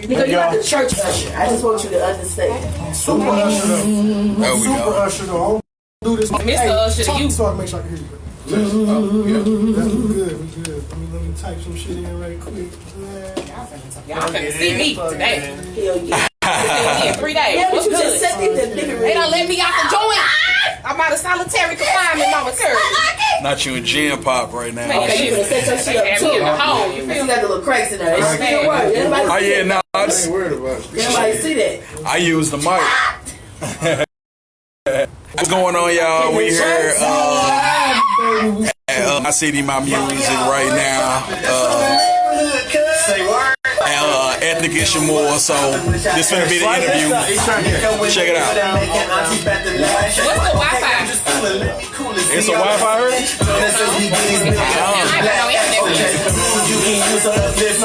Because you're like the church usher. I just want you to understand. Super usher though. Super usher though. Do this. Mr. Usher, talk you. So I can make sure I can hear you. That's good. Let me type some shit in right quick. Y'all finna see me today. Hell yeah. In 3 days. Yeah, but What's you good? just said that nigga. They done let me out the joint. I'm out of solitary confinement, Mama Curry. Not you in gym pop right now. Okay, you finna set your shit up too. In the hole, you feel You me? got the little cracks in there. It's still work. Everybody Oh see yeah, that. no, I ain't worried about it. Everybody see that. I use the mic. What's going on, y'all? We here at My City, My Music right now. Ethnic-ish and more, so this finna be the interview. Check it out. What's the Wi-Fi? It's a Wi-Fi here?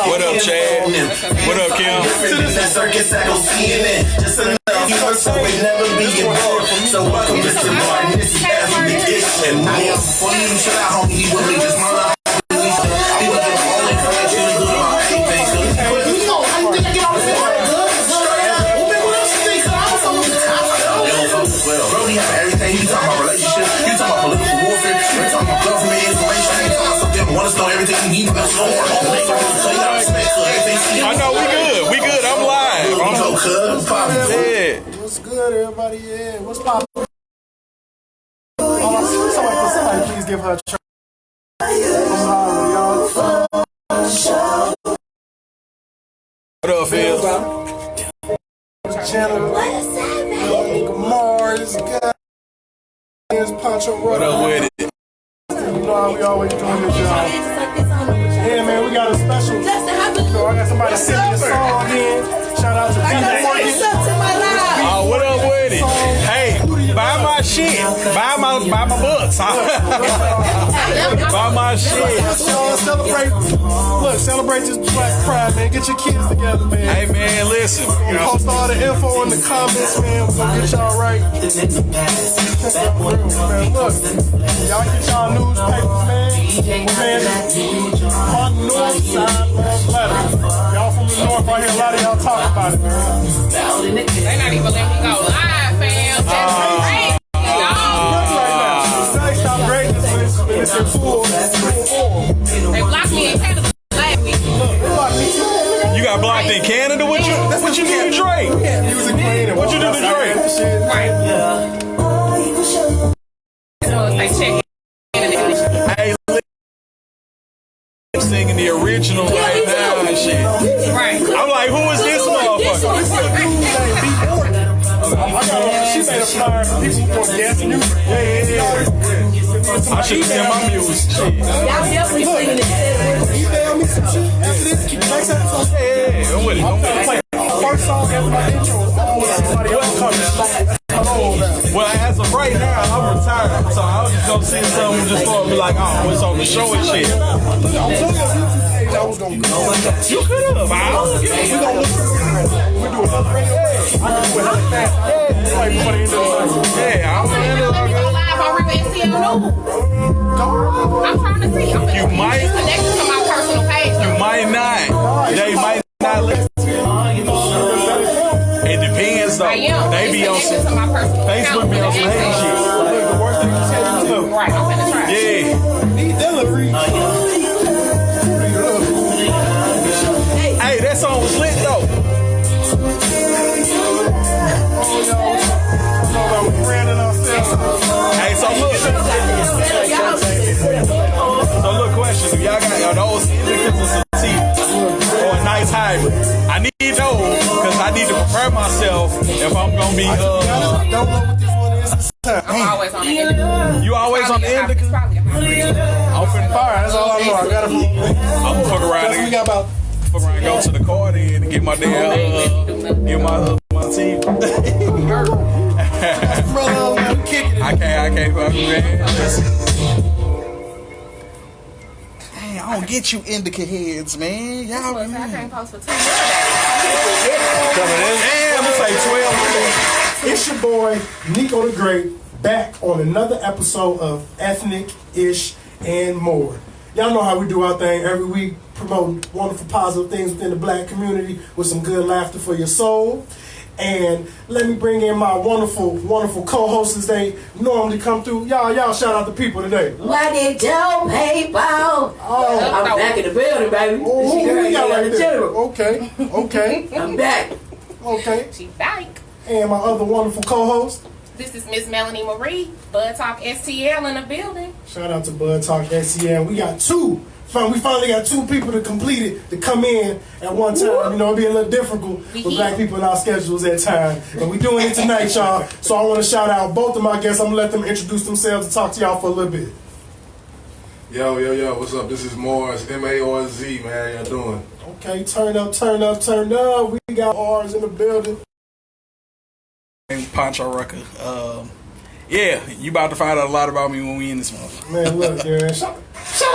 What up, Chad? What up, Kim? So welcome, Mr. Martin. This is Ethnic-ish and more. For you, shout out, homie, he with me. Just my life. Bro, we have everything. You talking about relationships, you talking about political warfare, you talking about government information, you talking about something. Want to know everything you need to know. So you gotta respect everything. I know we good. We good. I'm live. Yeah. What's good, everybody? Yeah. What's poppin'? Somebody please give her a try. What up, Phil? Channel. Mars, guys. Pancho Rucker. What up with it? You know how we always doing this, y'all. Yeah, man, we got a special. You know, I got somebody send me a song in. Shout out to DJ Morgan. Oh, what up with it? Hey, buy my shit. Buy my books. Buy my shit. Celebrate this Black Pride, man. Get your kids together, man. Hey, man, listen. Post all the info in the comments, man. We're gonna get y'all right. Man, look, y'all get y'all newspapers, man. On the north side, letter. Y'all from the north right here, a lot of y'all talk about it, man. They not even letting me go live, fam. That's crazy. Stop greatness, but it's in full form. They blocked me in Canada last week. You got blocked in Canada? What you do to Drake? What you do to Drake? Right. So they check. Hey, singing the original right now and shit. Right. I'm like, who is this motherfucker? She made a flyer for people who want dance music. I should send my music. Y'all definitely singing it. Email me some shit after this. Next episode. Yeah, I'm with it. I'm with it. First song after my intro. Somebody else coming. Well, as of right now, I'm retired, so I was just gonna sing something just for me like, oh, it's on the show and shit. I was gonna go. You could have. We gonna do another radio. I can do it fast. Like before the end of the night. Yeah, I'm Let me go live on River NCL News. I'm trying to see. You might. Connected to my personal page. You might not. They might not listen. It depends though. I am. They be on connected to some my personal Facebook, be on some hate shit. The worst thing you said is no. Right, I'm finna try. Yeah. Need delivery. Hey, that song was lit though. Hey, so look, question. Do y'all got those indicators of teeth or a nice hybrid? I need those because I need to prepare myself if I'm gonna be. Don't know what this one is. I'm always on the end. You always on the indicator? I'm Open fire. That's all I know. I gotta. I'm gonna fuck around We and got about. go to the car then and get my damn get my teeth. I can't fuck man. Dang, I don't get you indica heads, man. Y'all, I can't post for 2 years. Damn, it's like 12. It's your boy Nico the Great back on another episode of Ethnic-ish and more. Y'all know how we do our thing every week. promoting wonderful, positive things within the black community with some good laughter for your soul. And let me bring in my wonderful, wonderful co-hosts. They normally come through. Y'all shout out the people today. What did you pay for? Oh, I'm back in the building, baby. who we got right there? General. Okay. I'm back. Okay. She back. And my other wonderful co-host. This is Miss Melanie Marie, Bud Talk STL in the building. Shout out to Bud Talk SCN. We got two. We finally got two people to complete it, to come in at one time. You know, it'd be a little difficult for black people in our schedules at times. But we doing it tonight, y'all. So I want to shout out both of my guests. I'm going to let them introduce themselves and talk to y'all for a little bit. Yo, what's up? This is Mars, M-A-R-Z, man. How y'all doing? Okay, turn up. We got Mars in the building. And Pancho Rucker. Yeah, you about to find out a lot about me when we in this month. Man, look, man. Shout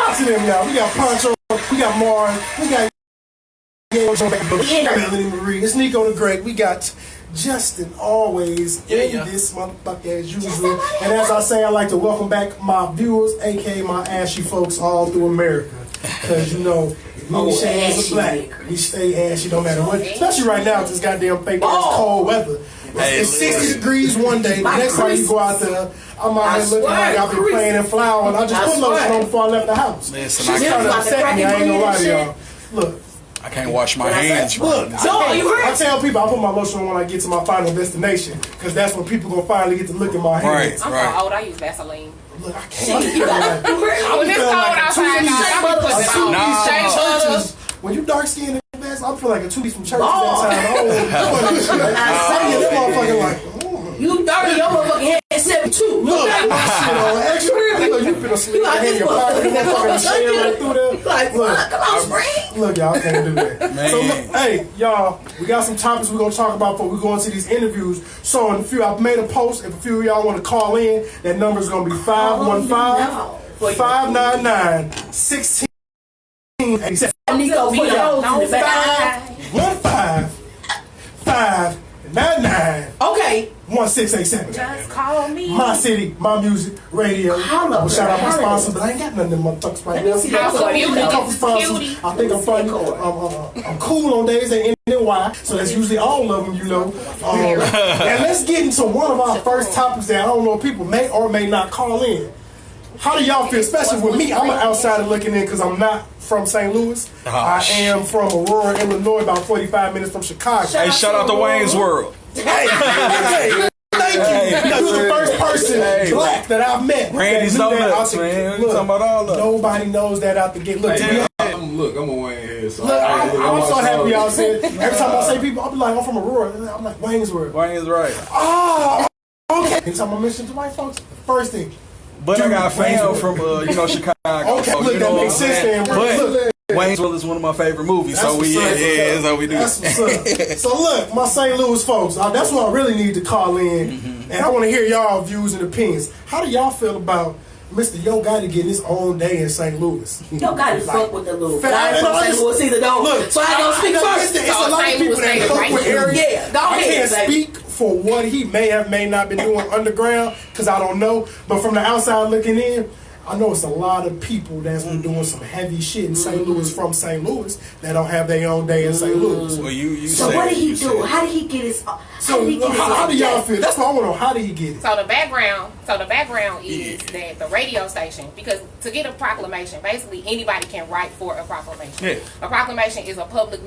out to them, y'all. We got Pancho, we got Mars, we got Melanie Marie, it's Nico the Great. We got Justin always in this motherfucker as usual. And as I say, I like to welcome back my viewers, aka my ashy folks all through America. Because, you know, we shades of black. We stay ashy no matter what. Especially right now, this goddamn fake ass cold weather. It's 60 degrees one day. The next time you go out there, I'm out here looking like I've been playing in flour, and I just put lotion on before I left the house. Listen, She's trying to upset me. I ain't gonna lie to y'all. Look. I can't wash my hands right now. I tell people I put my lotion on when I get to my final destination, because that's when people gonna finally get to look at my hands. I'm so old, I use Vaseline. Look, I can't. I'm When it's cold outside, I be when you dark skinned, I feel like a two-piece from church that time. I say them motherfucking like, You 30, your motherfucking head is 72. look, my shit on extra. Look, you been asleep in your pocket, that fucking shit right through there. Like, fuck, come on, spring. Look, y'all can't do that. Man. So, look, hey, y'all, we got some topics we're gonna talk about before we go into these interviews. So, I've made a post. If a few of y'all want to call in, that number's gonna be 515-599-1687. Nico, put your hoes in the back. 515-599. Okay. 1687. Just call me. My city, my music, radio. Holla, Shout out my holla. sponsors, but I ain't got none of them motherfuckers right now. House of Beauty, A couple this is sponsors. Cutie. I think I'm funny. I'm cool on days that end in Y, so that's usually all of them, you know. And let's get into one of our first topics that I don't know if people may or may not call in. How do y'all feel, especially with me? I'm an outsider looking in because I'm not from St. Louis. I am from Aurora, Illinois, about 45 minutes from Chicago. Hey, shout out to Wayne's World. Hey, thank you. You're the first person black that I've met. Randy's that knew that Donuts, out the- man. We Look, talking about all of them. nobody knows that out the gate. Look, I'm a Wayne head, so I'm so happy y'all said. Every time I say people, I'll be like, I'm from Aurora. I'm like, Waynesworth. Wayne's right. Oh, okay. Anytime I mention to white folks, first thing. But I got fam from, Chicago. Okay, so, look, you that know makes what I'm sense saying? then. But Wayne's World is one of my favorite movies, so that's how we do That's it. what's up. So look, my St. Louis folks, that's what I really need to call in, and I want to hear y'all views and opinions. How do y'all feel about Mr. Yo Gotti getting his own day in St. Louis? Yo gotta fuck with the little. Fat- I ain't from I St. just- Louis either, though. Look, So I don't speak first. It's a lot of people that fuck with Eric. Yeah, go I ahead, can't baby. speak for what he may not been doing underground because I don't know. But from the outside looking in, I know it's a lot of people that's been doing some heavy shit in St. Louis from St. Louis that don't have their own day in St. Louis. Well, you So said what did it, he you do? said it. How did he get his? So how do y'all feel? That's what I want to know. How did he get it? So the background is that the radio station, because to get a proclamation, basically anybody can write for a proclamation. Yeah. A proclamation is a public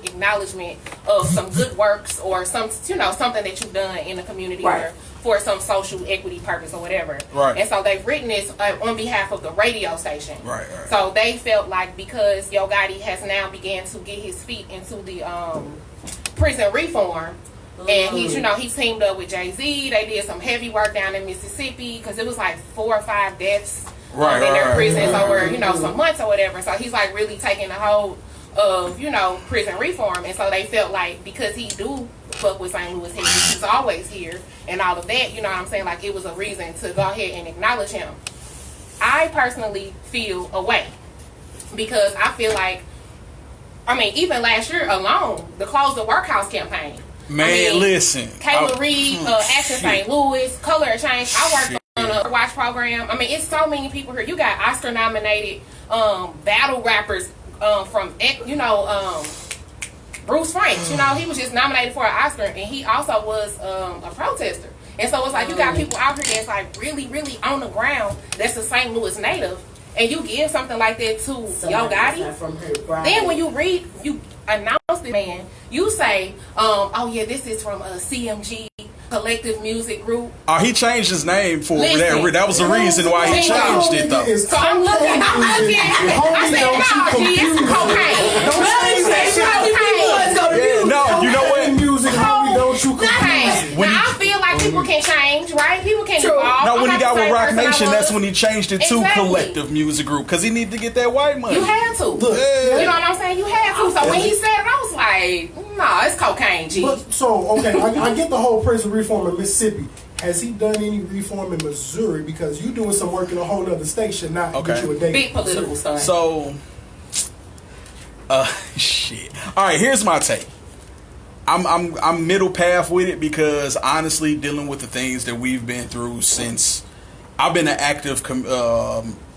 acknowledgement of some good works or something that you've done in the community Right. or for some social equity purpose or whatever. Right. And so they've written this on behalf of the radio station. Right. So they felt like because Yo Gotti has now began to get his feet into the prison reform, and he teamed up with Jay-Z. They did some heavy work down in Mississippi because it was like 4 or 5 deaths in their prisons over some months or whatever. So he's like really taking the hold of prison reform, and so they felt like because he do fuck with St. Louis, he's always here and all of that. You know what I'm saying? Like it was a reason to go ahead and acknowledge him. I personally feel a way because I feel like, even last year alone, the Close the Workhouse campaign. Man, listen. Kayla Reed, Action St. Louis, Color Exchange. I worked on a watch program. It's so many people here. You got Oscar-nominated battle rappers from Bruce Franks. You know, he was just nominated for an Oscar, and he also was a protester. And so it's like you got people out here that's like really, really on the ground. That's a St. Louis native, and you give something like that to Yo Gotti. Then when you announce the man, you say, "Oh yeah, this is from CMG." Collective Music Group. Oh, he changed his name for that. That was the reason why he changed it, though. So I'm looking. I said, no, G, it's cocaine. No, you know what? Music, don't you cocaine. Now, I feel like people can change, right? People can evolve. No, when he got with Rock Nation, that's when he changed it to Collective Music Group, because he needed to get that white money. You had to. You know what I'm saying? You had to. So when he said it, I was like, no, it's cocaine, G. But, so, okay, I get the whole prison reform in Mississippi. Has he done any reform in Missouri? Because you doing some work in a whole other state should not get you a date. Big political stuff. So, shit. All right, here's my take. I'm middle path with it because honestly, dealing with the things that we've been through since I've been an active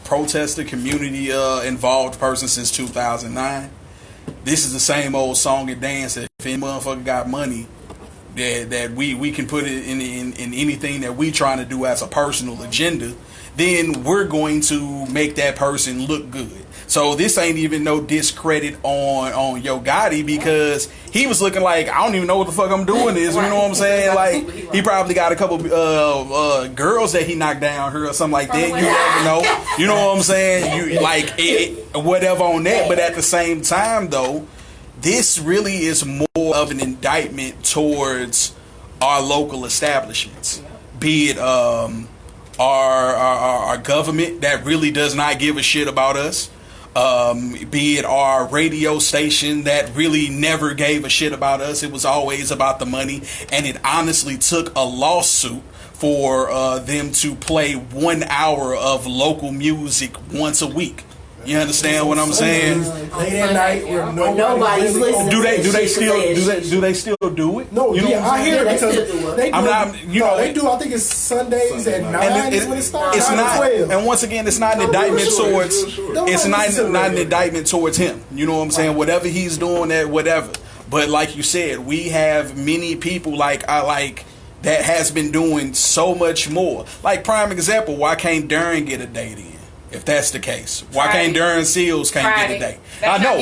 protester, community involved person since 2009. This is the same old song and dance that if any motherfucker got money, that we can put it in anything that we trying to do as a personal agenda, then we're going to make that person look good. So this ain't even no discredit on Yo Gotti, because he was looking like, I don't even know what the fuck I'm doing this. You know what I'm saying? Like, he probably got a couple girls that he knocked down her or something like that. You never know. You know what I'm saying? You like whatever on that. But at the same time, though, this really is more of an indictment towards our local establishments, be it our government that really does not give a shit about us, be it our radio station that really never gave a shit about us. It was always about the money, and it honestly took a lawsuit for them to play 1 hour of local music once a week. You understand what I'm saying? Late at night where nobody's listening. Do they still do it? No, you know I hear it because they do. I'm not, you know, they do. I think it's Sundays at 9 is when it starts. It's not, and once again, it's not an indictment towards. It's not an indictment towards him. You know what I'm saying? Whatever he's doing, that whatever. But like you said, we have many people like that has been doing so much more. Like prime example, why can't Darren get a date in? If that's the case, why can't Darren Seals get a date? I know.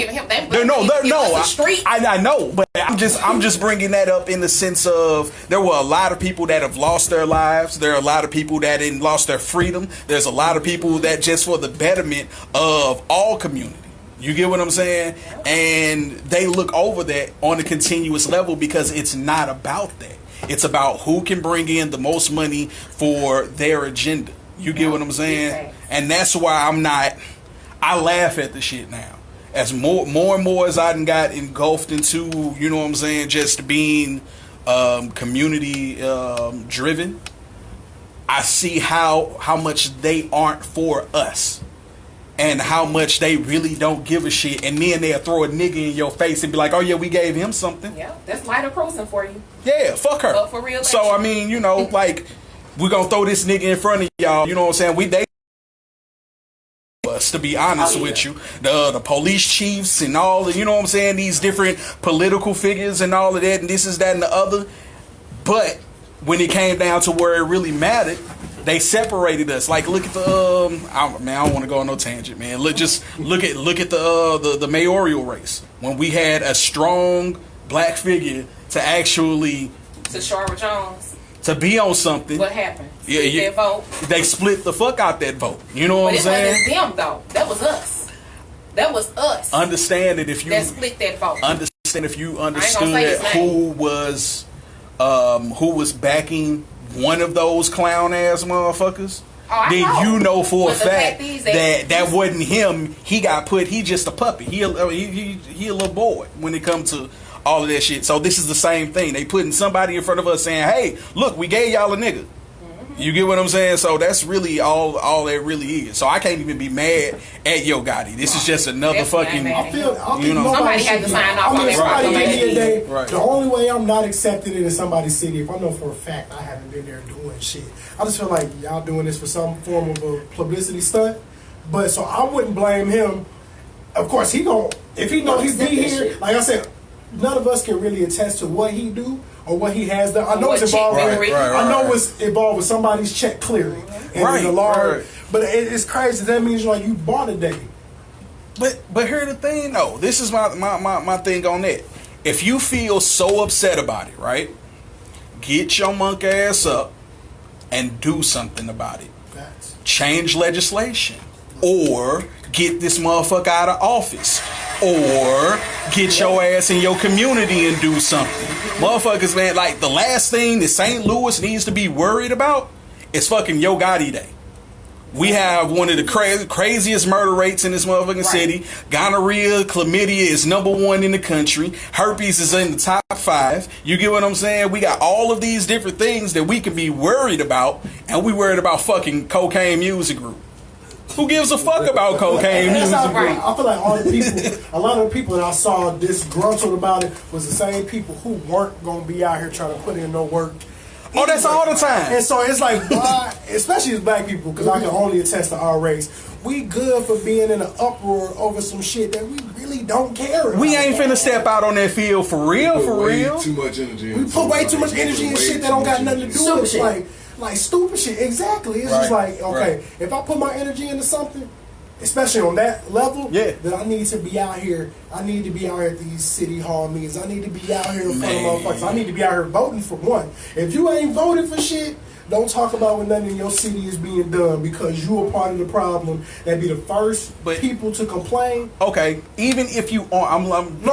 I know, but I'm just bringing that up in the sense of there were a lot of people that have lost their lives. There are a lot of people that didn't lost their freedom. There's a lot of people that just for the betterment of all community. You get what I'm saying? And they look over that on a continuous level because it's not about that. It's about who can bring in the most money for their agenda. You get what I'm saying? And that's why I laugh at the shit now. As more and more as I got engulfed into, you know what I'm saying, just being community driven, I see how much they aren't for us. And how much they really don't give a shit. And then they'll throw a nigga in your face and be like, oh yeah, we gave him something. Yeah, that's lighter cruising for you. Yeah, fuck her. For real. So, I mean, you know, like, we're going to throw this nigga in front of y'all. You know what I'm saying? They us, to be honest with you. The police chiefs and all the, you know what I'm saying? These different political figures and all of that. And this is that and the other. But when it came down to where it really mattered, they separated us. Like, look at the I don't want to go on no tangent, man. Look at the mayoral race when we had a strong black figure to actually Tashara Jones to be on something. What happened? That vote. They split the fuck out that vote. You know what I'm saying? But it wasn't them though. That was us. That was us. Understand it if you that split that vote. Understand if you understood who was backing one of those clown ass motherfuckers, then you know for a fact that wasn't him. He got put. He just a puppet. He a little boy when it comes to all of that shit. So this is the same thing. They putting somebody in front of us saying, "Hey, look, we gave y'all a nigga." You get what I'm saying? So that's really all that really is. So I can't even be mad at Yo Gotti. This is just another fucking. I feel somebody had to sign off on that. Right. The only way I'm not accepted in somebody's city, if I know for a fact I haven't been there doing shit, I just feel like y'all doing this for some form of a publicity stunt. But so I wouldn't blame him of course if he know he's be here, like I said, none of us can really attest to what he do or what he has done. I know it's involved I know it's involved with somebody's check clearing and the law. But it's crazy. That means like you bought a day. But here's the thing though. This is my thing on that. If you feel so upset about it, right? Get your monk ass up and do something about it. Change legislation. Or get this motherfucker out of office. Or get your ass in your community and do something. Motherfuckers, man, like the last thing that St. Louis needs to be worried about is fucking Yo Gotti Day. We have one of the craziest murder rates in this motherfucking city. Gonorrhea, chlamydia is #1 in the country. Herpes is in the top 5. You get what I'm saying? We got all of these different things that we can be worried about, and we worried about fucking Cocaine Music Group. Who gives a fuck about Cocaine Music Group? I feel like a lot of the people that I saw disgruntled about it was the same people who weren't going to be out here trying to put in no work. Oh, that's all the time. And so it's like, why, especially as black people, because I can only attest to our race, we good for being in an uproar over some shit that we really don't care about. We ain't finna step out on that field for real, for real. Too much energy. We put way too much energy in shit that don't got nothing to do with it. Like stupid shit. Exactly. It's just like, okay, if I put my energy into something, especially on that level, then I need to be out here. I need to be out here at these city hall meetings. I need to be out here in front of motherfuckers. I need to be out here voting for one. If you ain't voting for shit, don't talk about when nothing in your city is being done, because you are part of the problem. That'd be the first people to complain. Okay, even if you are, I'm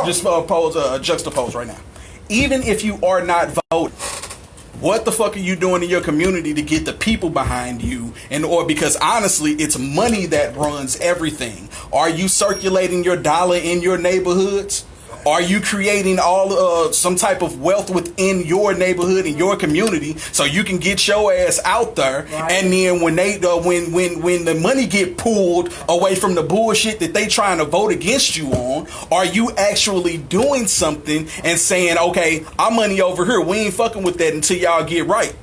just juxtapose right now. Even if you are not voting, what the fuck are you doing in your community to get the people behind you? Or because honestly, it's money that runs everything. Are you circulating your dollar in your neighborhoods? Are you creating some type of wealth within your neighborhood and your community so you can get your ass out there? And then when they when the money get pulled away from the bullshit that they trying to vote against you on, are you actually doing something and saying, okay, our money over here, we ain't fucking with that until y'all get right?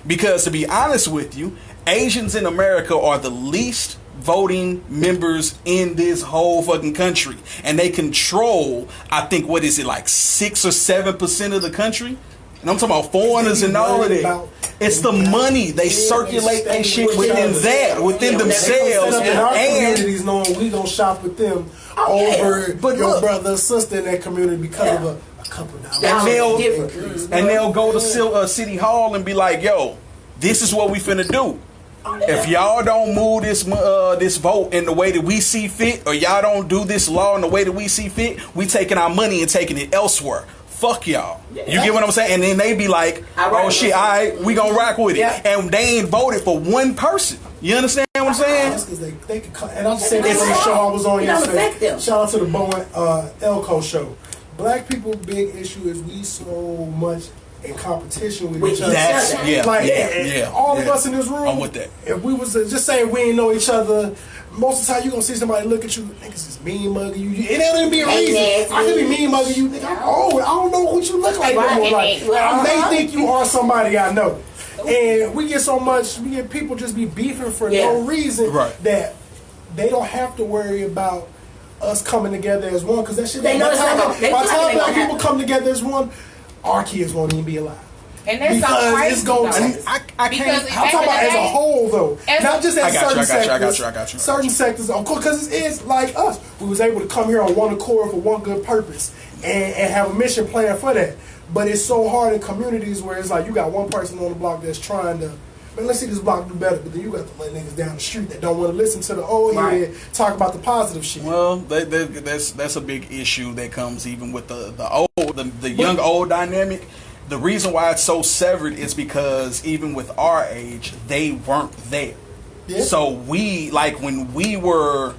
Because to be honest with you, Asians in America are the least voting members in this whole fucking country, and they control, I think, what is it, like 6 or 7% of the country? And I'm talking about foreigners and all of that. It's the money. They circulate that shit within themselves. And our communities knowing we gonna shop with them over your brother or sister in that community because of a couple dollars. And they'll go to City Hall and be like, yo, this is what we finna do. If y'all don't move this vote in the way that we see fit, or y'all don't do this law in the way that we see fit, we taking our money and taking it elsewhere. Fuck y'all. You get what I'm saying? And then they be like, oh shit, all right, we gonna rock with it. And they ain't voted for one person. You understand what I'm saying? That's because they can and I'm just saying this on the show I was on yesterday. Shout out to the Bowen Elko show. Black people big issue is we so much in competition with each other. All of us in this room, I'm with that. If we was just saying we ain't know each other, most of the time you gonna see somebody look at you, niggas is mean mugging you. And that don't be a reason. I could be mean mugging you, nigga. I'm old. I don't know what you look like no more. Like, I may think you are somebody I know. And we get people just be beefing for no reason that they don't have to worry about us coming together as one, because that shit. By the time black people come together as one, our kids won't even be alive. And that's so crazy. It's going to. I can't. I'm talking about as a whole, though, not just at certain sectors. I got you. Certain sectors, of course, because it's like us. We was able to come here on one accord for one good purpose and have a mission plan for that. But it's so hard in communities where it's like you got one person on the block that's trying to, man, let's see this block do better. But then you got to let niggas down the street that don't want to listen to the old head talk about the positive shit. Well, that's a big issue that comes even with the young old dynamic. The reason why it's so severed is because even with our age, they weren't there. Yeah. So we, like when we were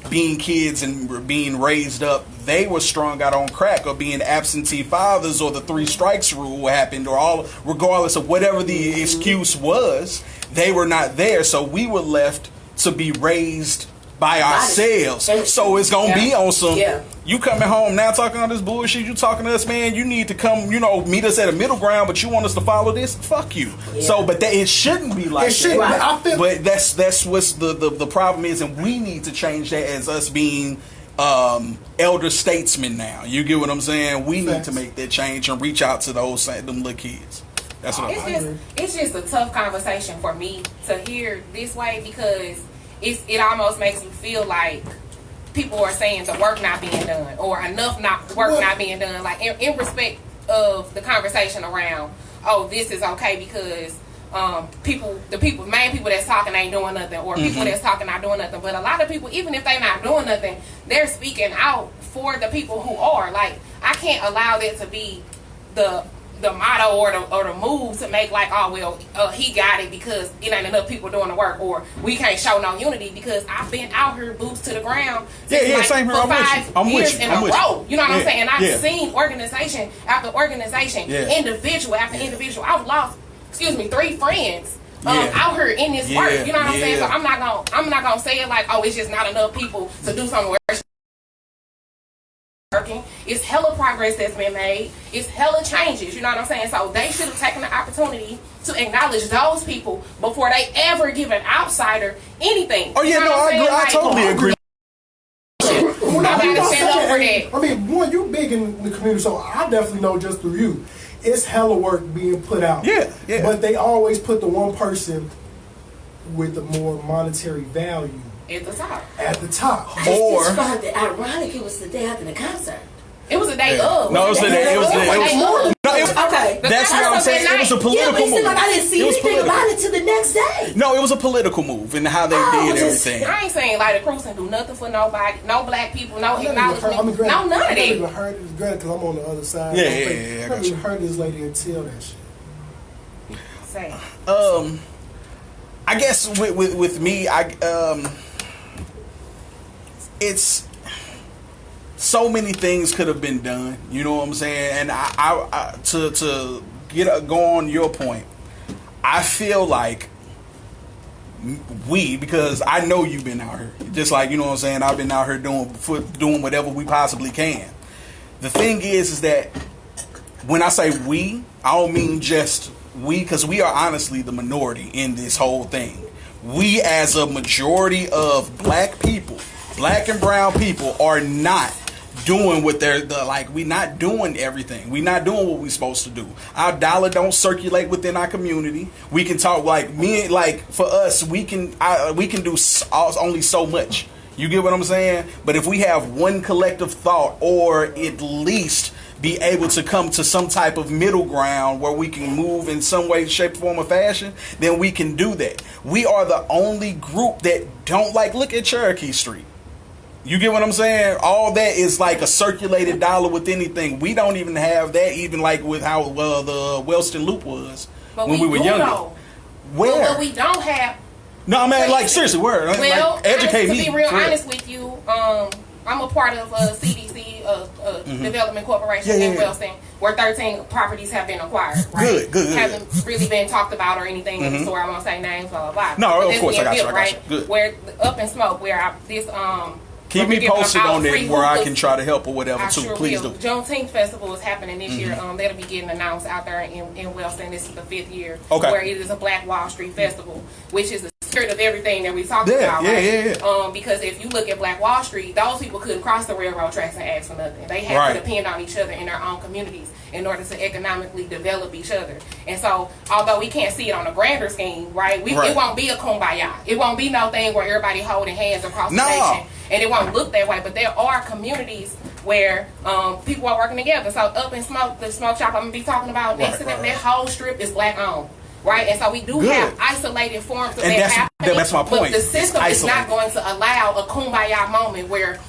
being kids and were being raised up, they were strung out on crack or being absentee fathers, or the 3 strikes rule happened, or regardless of whatever the excuse was, they were not there. So we were left to be raised by ourselves. So it's gonna be on some. Yeah. You coming home now talking all this bullshit. You talking to us, man. You need to come, meet us at a middle ground. But you want us to follow this? Fuck you. Yeah. So, but it shouldn't be like that. Right. But that's what's the problem is, and we need to change that as us being elder statesmen now. You get what I'm saying? We need to make that change and reach out to them little kids. That's what it's just a tough conversation for me to hear this way, because it almost makes me feel like people are saying the work not being done, or enough work not being done, like in respect of the conversation around, oh, this is okay because the main people that's talking ain't doing nothing, or people that's talking not doing nothing. But a lot of people, even if they not doing nothing, they're speaking out for the people who are. Like, I can't allow that to be the motto or the move to make like, oh well, he got it because it ain't enough people doing the work, or we can't show no unity, because I've been out here boots to the ground same here. for 5 years in a row. You know what I'm saying? And I've seen organization after organization, individual after individual. I've lost 3 friends out here in this work. You know what I'm saying? So I'm not gonna say it like, oh, it's just not enough people to do something. Working. It's hella progress that's been made. It's hella changes. You know what I'm saying? So they should have taken the opportunity to acknowledge those people before they ever give an outsider anything. Oh yeah, I totally agree. I mean, boy, you big in the community, so I definitely know just through you, it's hella work being put out. Yeah. But they always put the one person with the more monetary value at the top. I just found it ironic. It was the day after the concert. It was a day of. No, it was the day. It was more. Okay. That's what I'm saying. It was a political move. Like I didn't see anything about it till the next day. No, it was a political move and how they did everything. I ain't saying like the Cruz and do nothing for nobody, no black people, no acknowledgement, no none of that. I never even heard it. Granted, because I'm on the other side. I never even heard this lady until that shit. Same. I guess with me, it's so many things could have been done. You know what I'm saying? And I to go on your point, I feel like because I know you've been out here, just like, you know what I'm saying, I've been out here doing whatever we possibly can. The thing is that when I say we, I don't mean just we, because we are honestly the minority in this whole thing. We as a majority of black people, black and brown people, are not doing what we're not doing everything. We're not doing what we're supposed to do. Our dollar don't circulate within our community. We can talk for us, we can do only so much. You get what I'm saying? But if we have one collective thought, or at least be able to come to some type of middle ground where we can move in some way, shape, form, or fashion, then we can do that. We are the only group that don't look at Cherokee Street. You get what I'm saying? All that is like a circulated dollar with anything. We don't even have that, even like with how the Wellston Loop was when we were younger. Where? But we don't have. No, I mean, seriously, where? Well, educate me. To be real honest with you, I'm a part of CDC, Development Corporation in Wellston, where 13 properties have been acquired. Right? Good. Haven't really been talked about or anything in the store. I won't say names, blah, blah, blah. No, of course, I got you. Right? Good. Where Up in Smoke, where keep me posted on that where I can try to help or whatever too. Sure Please will. do. Juneteenth Festival is happening this year. That'll be getting announced out there in Wellston. This is the 5th year. Okay. Where it is a Black Wall Street Festival, which is the spirit of everything that we talked about. Right? Because if you look at Black Wall Street, those people couldn't cross the railroad tracks and ask for nothing. They had to depend on each other in their own communities in order to economically develop each other. And so, although we can't see it on a grander scheme, right? It won't be a kumbaya. It won't be no thing where everybody holding hands across the nation. And it won't look that way. But there are communities where people are working together. So Up in Smoke, the smoke shop I'm going to be talking about next to them, that whole strip is black owned. Right? And so we do have isolated forms of that happening. That's my point. But the system is not going to allow a kumbaya moment where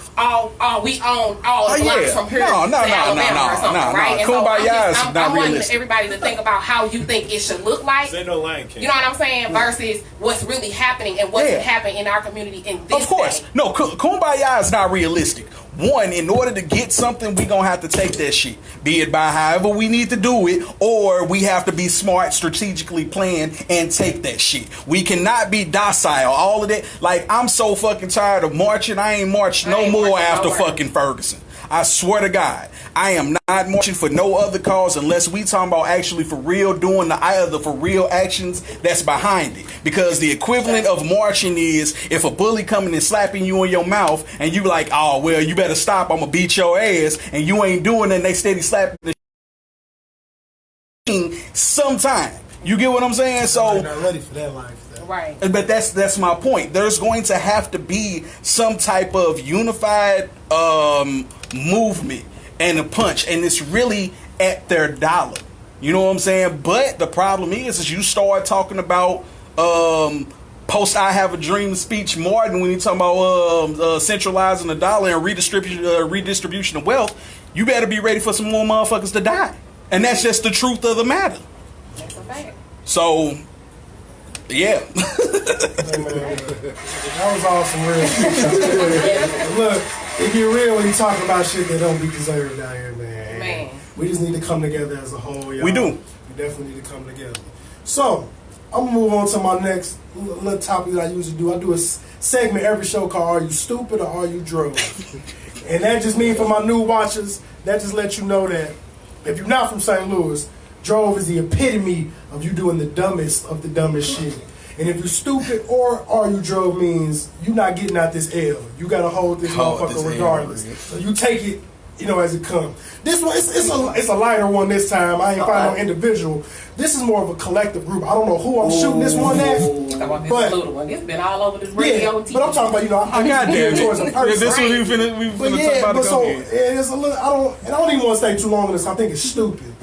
we own all the blocks from here to Alabama or something, right? And kumbaya is I'm not wanting realistic. Everybody to think about how you think it should look like. Say no Lion King. You know what I'm saying? Versus what's really happening and what's happening in our community in this Of course. day. No, kumbaya is not realistic. one, in order to get something, we gonna have to take that shit. Be it by however we need to do it, or we have to be smart, strategically plan, and take that shit. We cannot be docile. All of that. Like, I'm so fucking tired of marching. I ain't marched no more after fucking Ferguson. I swear to God, I am not marching for no other cause unless we talking about actually for real doing the for real actions that's behind it. Because the equivalent of marching is if a bully coming and slapping you in your mouth and you like, oh well, you better stop, I'm gonna beat your ass, and you ain't doing it, and they steady slapping the sometime. You get what I'm saying? So I'm not ready for that life. Right. But that's my point. There's going to have to be some type of unified movement and a punch, and it's really at their dollar. You know what I'm saying? But the problem is you start talking about post "I have a dream" speech more than when you talking about centralizing the dollar and redistribution of wealth. You better be ready for some more motherfuckers to die, and that's just the truth of the matter. That's a fact. So. Yeah. That was awesome, real. Look, it get real when you talk about shit that don't be deserved down here, man. We just need to come together as a whole, y'all. We do. We definitely need to come together. So, I'm gonna move on to my next little topic that I usually do. I do a segment every show called "Are You Stupid or Are You Drove?" And that just means for my new watchers, that just lets you know that if you're not from St. Louis, drove is the epitome of you doing the dumbest of the dumbest shit. And if you're stupid or are you drove means you're not getting out this L. You gotta hold this motherfucker regardless. So you take it, as it comes. This one, it's a lighter one this time. I ain't find no individual. This is more of a collective group. I don't know who I'm shooting this one at. But it's been all over this radio. Yeah, but I'm talking about, I'm geared towards a person. This one we finna talk about. But so it's a little. I don't even want to stay too long on this. I think it's stupid.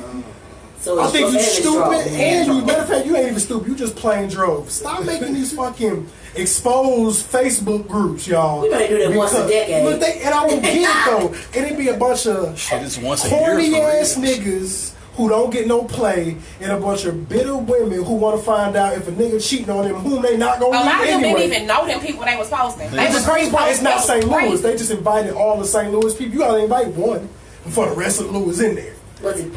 So I think you stupid, and you, matter of fact, you ain't even stupid. You just plain drove. Stop making these fucking exposed Facebook groups, y'all. We gotta do that once a decade. Look, and I don't get it though. And it be a bunch of corny ass niggas who don't get no play, and a bunch of bitter women who want to find out if a nigga cheating on them, whom they not gonna. A lot of them anyway. didn't even know them people they was posting. They just crazy part. It's not St. Louis. They just invited all the St. Louis people. You gotta invite one for the rest of Louis in there. Was it?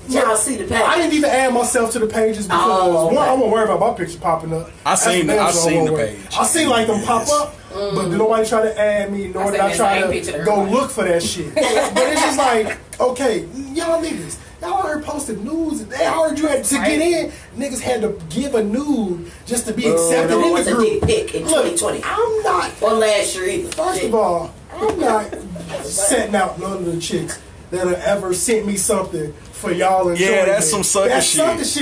Y'all see the page? I didn't even add myself to the pages because one, I won't worry about my picture popping up. I seen the page. I seen like them pop up, but did nobody try to add me, nor did I try to go look for that shit. But it's just like, okay, y'all niggas, y'all out here posting nudes. They heard you had to get in. Niggas had to give a nude just to be accepted in the group. A dick pic in 2020. I'm not. Or last year either. First of all, I'm not setting out none of the chicks that have ever sent me something for y'all enjoyment. Yeah, that's some sucker shit.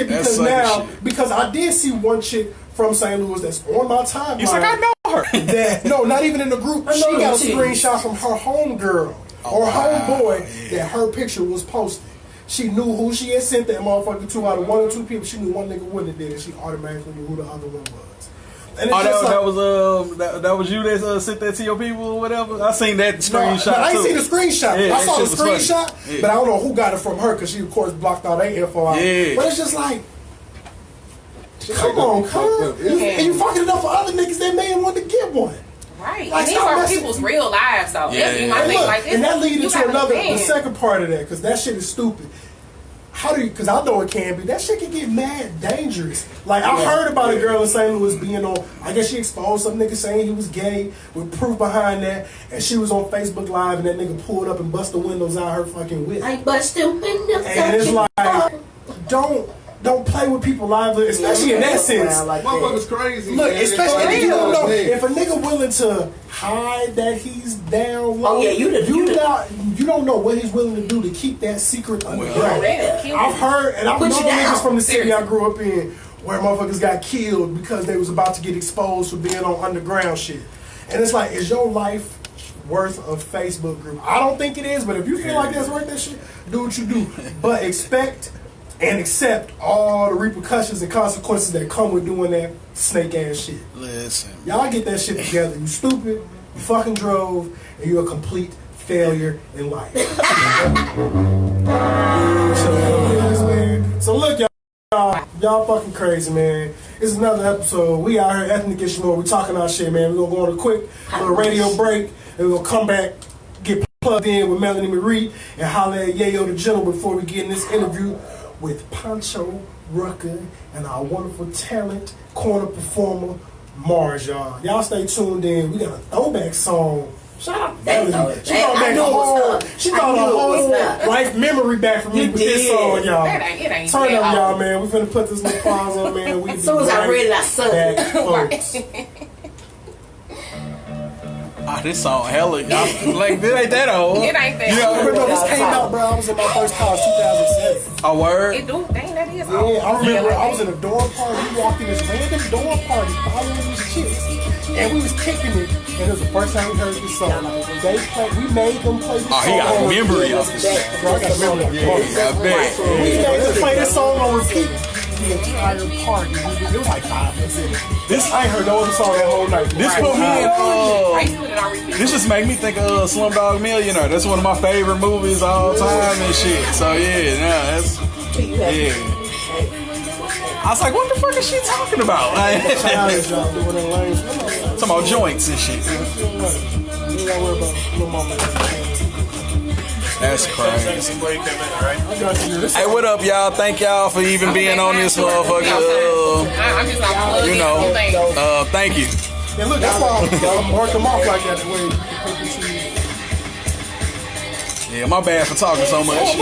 That's sucker shit because I did see one chick from St. Louis that's on my timeline. He's like, I know her. No, not even in the group. She got a screenshot from her homegirl or homeboy that her picture was posted. She knew who she had sent that motherfucker to. Out of one or two people, she knew one nigga wouldn't have did it. She automatically knew who the other one was. And that was you that sent that to your people or whatever. I seen that screenshot. I ain't seen the screenshot. Yeah, I saw the screenshot, but I don't know who got it from her because she of course blocked all that info out. Yeah. But it's just like, come on, and you fucking it up for other niggas that may want to get one. Right. Like, and these are people's real lives, though. Yeah. And that leads into the second part of that because that shit is stupid. Because I know it can be. That shit can get mad dangerous. Like, I heard about a girl in St. Louis being on, I guess she exposed some nigga saying he was gay with proof behind that. And she was on Facebook Live and that nigga pulled up and bust the windows out her fucking whip. I busted windows. And it's like, don't play with people live, especially in that sense. Motherfuckers crazy. Look, man. especially if you don't know, if a nigga willing to hide that he's down low, you don't know what he's willing to do to keep that secret underground. I've heard, and I've known niggas from the city I grew up in where motherfuckers got killed because they was about to get exposed for being on underground shit. And it's like, is your life worth a Facebook group? I don't think it is, but if you feel like that's worth that shit, do what you do. But expect and accept all the repercussions and consequences that come with doing that snake ass shit. Listen, y'all get that shit together. You stupid, you fucking drove, and you're a complete failure in life. So look, y'all fucking crazy, man. It's another episode. We out here ethnic issue. We talking our shit, man. We're gonna go on a quick little radio break, and we're gonna come back, get plugged in with Melanie Marie and holla at Yayo the General before we get in this interview with Pancho Rucker and our wonderful talent corner performer Mars, y'all. Y'all stay tuned in. We got a throwback song. Shout out to Melanie. She brought back a whole life memory back for me with this song, y'all. Turn up, y'all, man. We finna put this little pause on, man. We as soon as I read it, I sung it. Ah, this song hella like this ain't that old. It ain't that. You know, Remember, this came out, bro. I was in my first college, 2007. a word. It do. Dang, that is. Yeah, I remember I was in a dorm party. We walked in this random dorm party following these chicks, and we was kicking it. And it was the first time we heard this song. They played. We made them play this song. Oh, he got a memory of this. Bro, I got a memory. Yeah, I bet. We made them play this song on repeat. The entire party. It was like 5 minutes in. I ain't heard no other song that whole night. This put me in. This just make me think of Slumdog Millionaire. That's one of my favorite movies of all time and shit. So yeah, that's I was like, what the fuck is she talking about? Talking about joints and shit. That's crazy. Hey, what up, y'all? Thank y'all for even being on this motherfucker. I'm just gonna plug You know, everything. thank you. And look, that's why I marked them off like that. Yeah, my bad for talking so much.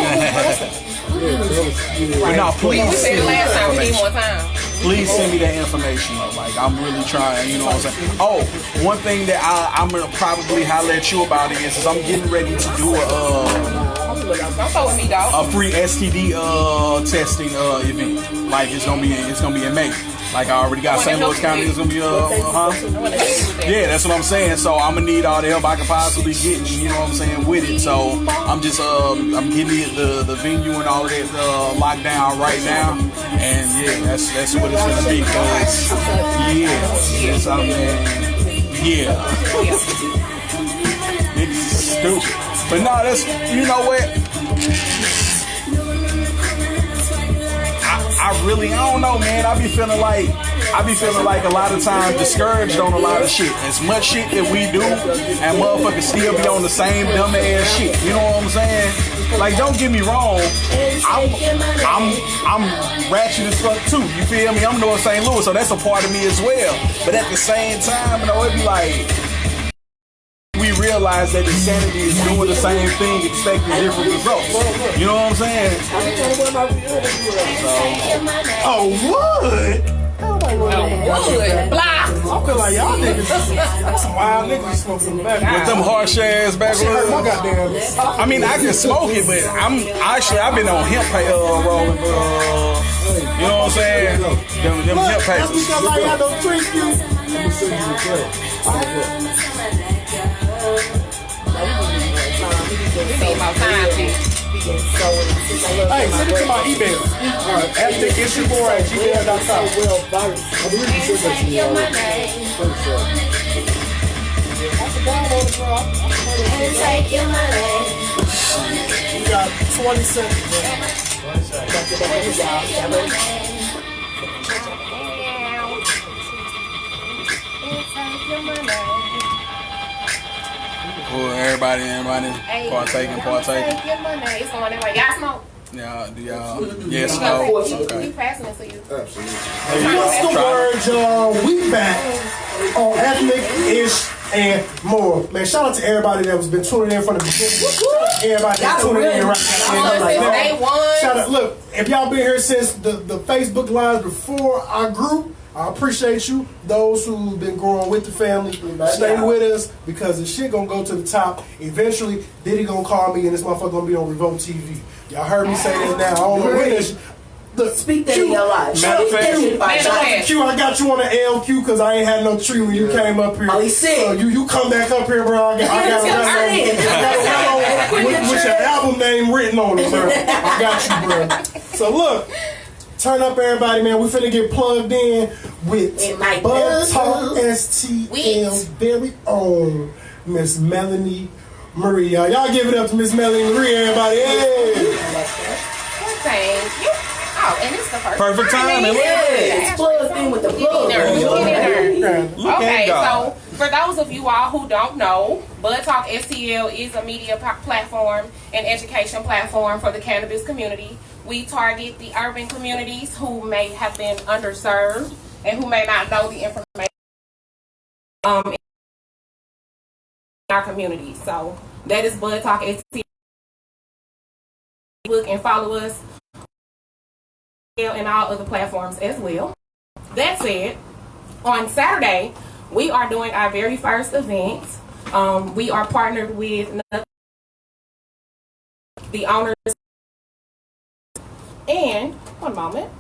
But no, please We said send it me last that time. We need information. more time. Please send me that information though. Like, I'm really trying, you know what I'm saying? Oh, one thing that I'm gonna probably holler at you about is I'm getting ready to do Don't throw with me, dog. a free STD testing event. Like it's gonna be in May. Like I already got St. Louis County is gonna be yeah, that's what I'm saying. So I'm gonna need all the help I can possibly get, you know what I'm saying, with it. So I'm just I'm getting the venue and all of that locked down right now. And yeah, that's what it's gonna be. Cause yes, I mean, it's stupid. But no, that's, you know what? I don't know, man. I be feeling like a lot of times discouraged on a lot of shit. As much shit that we do, and motherfuckers still be on the same dumb ass shit. You know what I'm saying? Like, don't get me wrong. I'm ratchet as fuck too. You feel me? I'm North St. Louis, so that's a part of me as well. But at the same time, you know, it be like, we realize that insanity is doing the same thing, expecting different results. You know what I'm saying? Oh, what? Blah. I feel like y'all niggas, some wild niggas smoking the back. With them harsh ass backwards. My goddamn. I mean, I can smoke it, but I've been on hemp rolling. You know what I'm saying? Them hemp That's papers. because I got no trees, you. We need more time, bitch. Hey, send it to my email. @issueboy@gmail.com. You got 20 seconds. Everybody partaking. It's on that way. Y'all smoke? Yeah, do y'all? Yes, no. Okay. Keep passing it to you. What's the word, y'all? We back on Ethnic-ish and more. Man, shout out to everybody that was been tuning in from the beginning. Everybody that's tuning in right now. Day one. Shout out, look, if y'all been here since the Facebook Live before our group, I appreciate you. Those who've been growing with the family, stay with us because the shit gonna go to the top. Eventually, Diddy gonna call me and this motherfucker gonna be on Revolt TV. Y'all heard me say this now. I don't know when this. Look, Speak that in your life. Shout out to Q. I got you on the LQ because I ain't had no tree when you came up here. Oh, he sick. So you come back up here, bro. I got a with your album name written on it, bro. I got you, bro. So look. Turn up, everybody, man. We finna get plugged in with Bug Talk STL very own Miss Melanie Marie. Y'all give it up to Miss Melanie Marie, everybody. Hey. Thank you. Oh, and it's the perfect time. It's plugged in with the plug. Okay, so For those of you all who don't know, Bud Talk STL is a media platform and education platform for the cannabis community. We target the urban communities who may have been underserved and who may not know the information in our community. So that is Bud Talk STL. Look and follow us and all other platforms as well. That said, on Saturday, we are doing our very first event. We are partnered with the owners. And, one moment.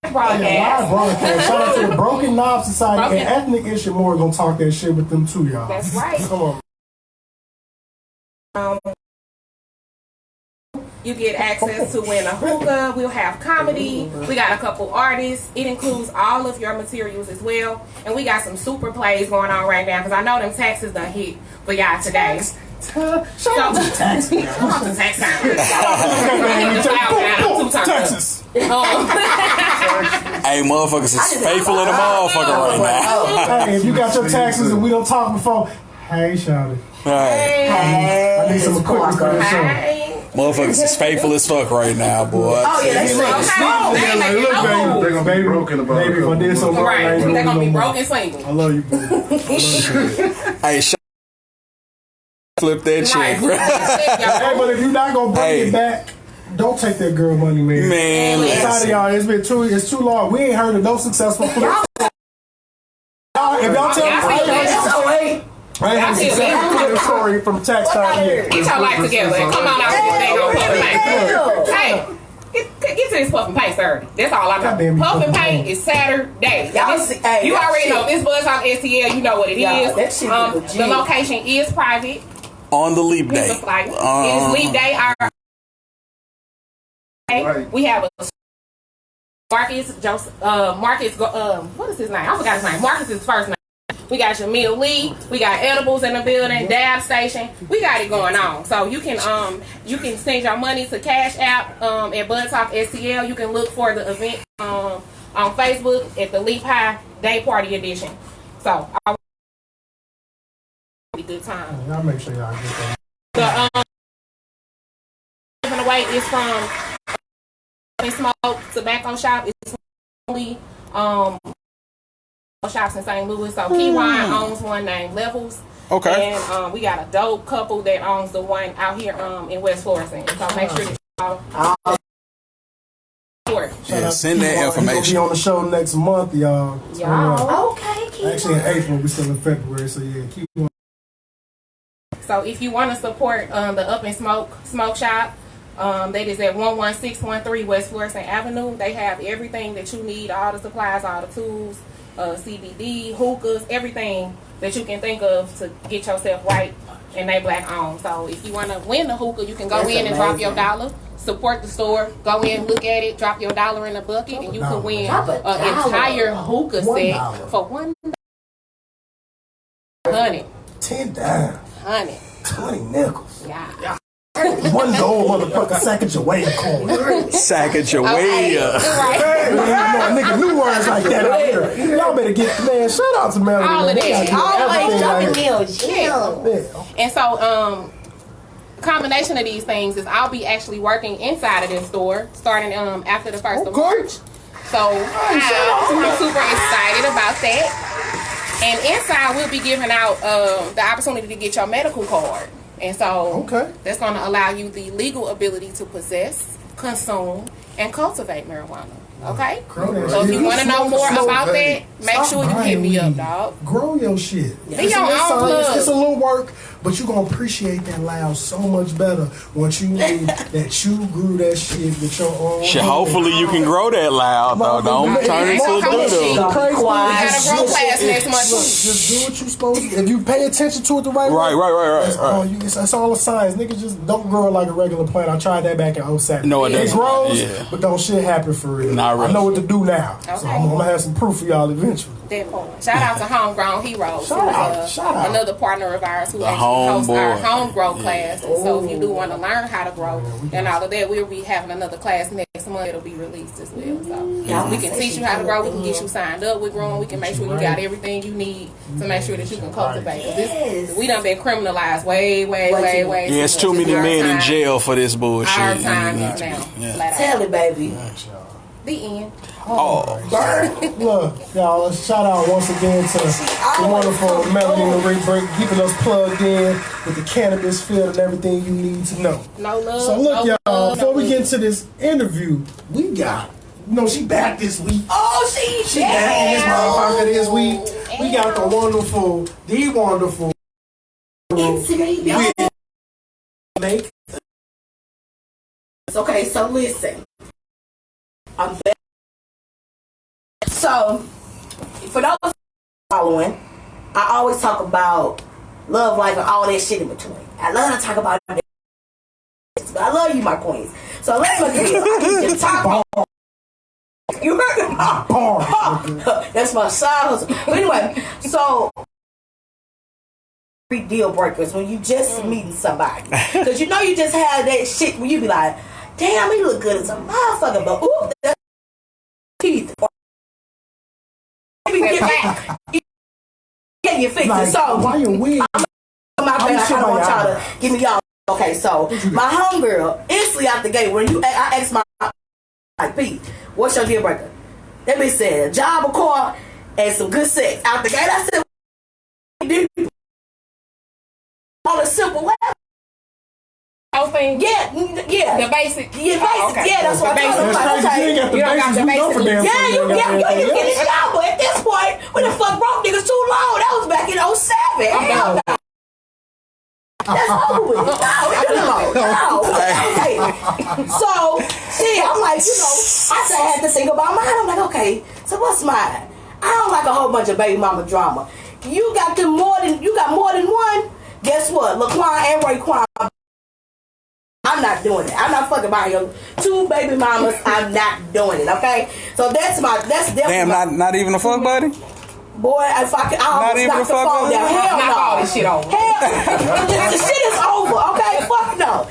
Live broadcast. Shout out to the Broken Knob Society and Ethnic Issue More. Gonna talk that shit with them too, y'all. That's right. Come on. You get access to win a hookah. We'll have comedy. We got a couple artists. It includes all of your materials as well. And we got some super plays going on right now because I know them taxes done hit for y'all today. Shout out to tax. Texas. Hey, motherfuckers is faithful in the motherfucker right now. Hey, if you got your taxes and we don't talk before, hey, Shawty. Hey. I need some equipment for this show. Motherfuckers is faithful as fuck right now, boy. Oh, yeah, that's They're gonna be broken about Baby, if I did something right. They're gonna be broken single. I love you, boo. Hey, flip that shit, bro. Hey, but if you're not gonna bring it back, don't take that girl money, man. Man, I'm tired of y'all. It's too long. We ain't heard of no successful flips. If y'all tell me, I have a successful story from tax time here. Get your life together and come on out with this thing on Puff and Paint. Hey, get to this Puff and Paint Saturday. That's all I know. Puff and Paint is Saturday. You already know this Buzz on STL. You know what it is. The location is private. On the leap day. It is leap day. We have a Marcus, what is his name? I forgot his name. Marcus is his first name. We got Jamil Lee. We got edibles in the building. Dab station. We got it going on. So you can send your money to Cash App at Bud Talk STL. You can look for the event on Facebook at the Leap High Day Party Edition. So I good time. Y'all make sure y'all get that. The giving away is from Smoke Tobacco Shop. It's only shops in St. Louis. So Key Wine owns one named Levels. Okay. And we got a dope couple that owns the one out here in West Florissant. So make sure that y'all send that information. He'll be on the show next month, y'all. Okay, keep actually in April, we still in February, so yeah, keep on. So if you want to support the Up and Smoke Shop, that is at 11613 West Florissant Avenue. They have everything that you need, all the supplies, all the tools, CBD, hookahs, everything that you can think of to get yourself right, and they black owned. So if you want to win the hookah, you can go in and drop your $1, support the store, go in, look at it, drop your $1 in the bucket, and you can win an entire hookah set for $1. 100. 10 dimes. 100. 20 nickels. Yeah. One gold motherfucker Sacagawea coin. Sacagawea. Hey, nigga, new words like that out here. Y'all better get, man, shout out to Melody. All of that. Always dropping meals. And so, combination of these things is I'll be actually working inside of this store starting after the 1st of March. So I'm super excited about that. And inside we'll be giving out the opportunity to get your medical card. And so that's going to allow you the legal ability to possess, consume, and cultivate marijuana. Okay? So if you want to know more about that, make sure you hit me up, dog. Grow your shit. Be your own plug. It's a little work, but you're going to appreciate that loud so much better once you know that you grew that shit with your own Shit, hopefully you can grow that loud, though. Don't turn into a doodle. We got a grow class next month. Just do what you're supposed to. If you pay attention to it the right way. Right. It's all a science. Niggas just don't grow it like a regular plant. I tried that back in 07. No, it doesn't. It grows, but don't shit happen for real. Not really. I know what to do now. So I'm going to have some proof for y'all eventually. That part. Shout out to Homegrown Heroes. Shout out. Another partner of ours who actually hosts our home grow class. And so if you do want to learn how to grow and all of that, we'll be having another class next month. It'll be released as well. So we can teach you how to grow. We can get you signed up with growing. We can make sure you got everything you need to make sure that you can cultivate. We done been criminalized way. Yeah, it's too many men in jail for this bullshit. Our time is now. Tell it, baby. The end. Look, y'all, shout out once again to the wonderful Melanie Marie Break, keeping us plugged in with the cannabis field and everything you need to know. No love. So look, no y'all, love, before we get into this interview, we got, she back this week. Oh, she back in this motherfucker this week. We got the wonderful Make. Okay, so listen. I'm back. So, for those following, I always talk about love life and all that shit in between. I love to talk about that, but I love you, my queens. So let's look at it. I need to talk. You heard me? That's my side hustle. But anyway, so deal breakers when you just meeting somebody, because you know you just have that shit where you be like, damn, he look good as a motherfucker, but ooh, that's teeth. Get your fix it. So why you weird? My bad, I kind of want y'all to give me y'all. Okay, so my homegirl instantly out the gate when I asked my like, Pete, what's your deal breaker? That bitch said a job, a car, and some good sex. Out the gate, I said, on a simple level. Whole thing? Yeah. The basic? Yeah, basic. Oh, okay. Yeah, that's what I told him. That's crazy. You ain't got the basics. Yeah, you get in the shower. At this point, when the fuck broke niggas too long, that was back in 07. Hell no. That's over with. No. Okay. So, see, I'm like, I had to think about mine. I'm like, okay, so what's mine? I don't like a whole bunch of baby mama drama. You got more than one. Guess what? Laquan and Raekwon. I'm not doing it. I'm not fucking buying your 2 baby mamas. I'm not doing it. Okay. So that's definitely. Damn, not even a fuck buddy. Boy, if I could, I almost knocked the phone down. Hell no. All this shit over. The shit is over. Okay. Fuck no.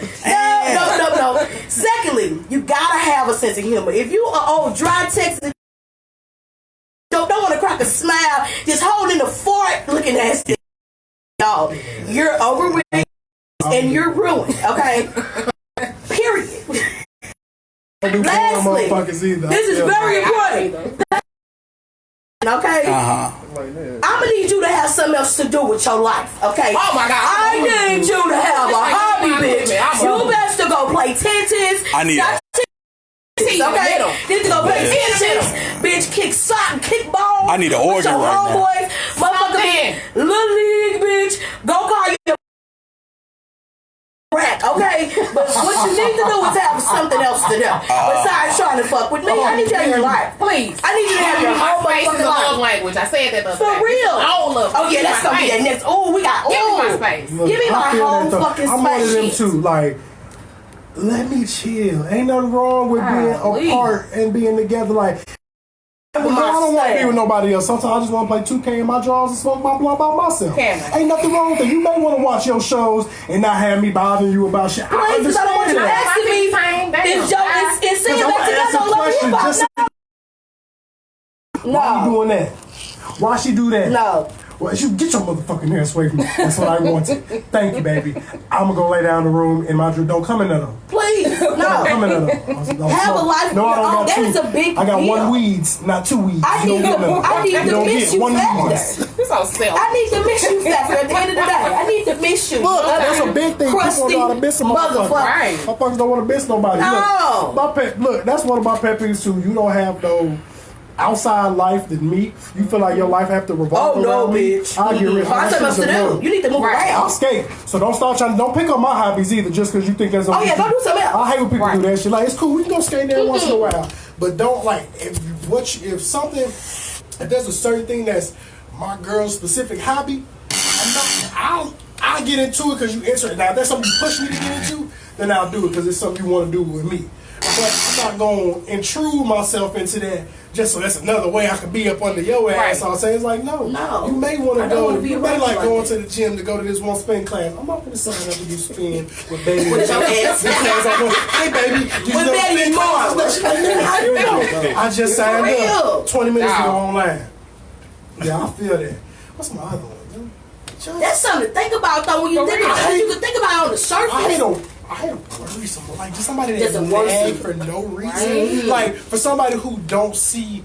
No. Secondly, you gotta have a sense of humor. If you are old dry Texas. Don't want to crack a smile, just holding the fort looking at it. No, you're over with and you're ruined, okay? Period. Lastly, this is very important. Okay? I'm gonna need you to have something else to do with your life, okay? Oh my God. I need you to have a hobby, bitch. You best to go play tennis. I need that. Okay, need to go play tennis, bitch. Kickball. I need an organ right now. Motherfucker, little league, bitch. Go call your rack, okay? But what you need to do is have something else to do besides trying to fuck with me. I need you to have your life, please. I need you to have your whole motherfucking love life. language. I said that the other For day. real. All of Oh yeah, that's gonna be that next. Oh, we got. Give me my space. Give me my whole fucking space. I'm one of them too. Like, let me chill. Ain't nothing wrong with being apart and being together. Like, I don't want to be with nobody else. Sometimes I just want to play 2K in my drawers and smoke my blunt by myself. Ain't nothing wrong with that. You may want to watch your shows and not have me bothering you about shit. I understand don't want you that. asking me. It's saying back to that. Why you doing that? Why she do that? No. Well, you get your motherfucking ass away from me. That's what I wanted. Thank you, baby. I'm gonna go lay down in the room in my drink. Don't come in there though. Please, no. Don't come in there though. Have a life of your own. That is a big deal. I got 1 weeds, not 2 weeds. I need to miss you factor. You're so selfish. I need to miss you factor at the end of the day. I need to miss you. Look, that's a big thing. People don't want to miss a motherfucker. Right. Motherfuckers don't want to miss nobody. No. Look, that's one of my pet peeves too. You don't have no outside life than me. You feel like your life have to revolve around me. Bitch. I'll get rid of Find something else to do. You need to move around. I'll skate. So don't start trying. Don't pick up my hobbies either just because you think that's okay. Oh yeah, don't do something else. I hate when people do that shit. Like, it's cool. We can go skate there once in a while. But don't, like, if there's a certain thing that's my girl's specific hobby, I'll get into it because you answer it. Now, if there's something you push me to get into, then I'll do it because it's something you want to do with me. But I'm not going to intrude myself into that just so that's another way I can be up under your ass. Right. So I'm saying it's like, no. You may want to go. You may like going to the gym to go to this one spin class. I'm not going to sign up to do spin with baby. With your ass. Because I'm going, hey baby, you With know baby spin class. How you know? I just signed up 20 minutes ago online. Yeah, I feel that. What's my other one? That's something to think about though when you think about it. You can think about it on the surface. I hate a worrisome, like just somebody Just that's a worrisome. mad for no reason. Like for somebody who don't see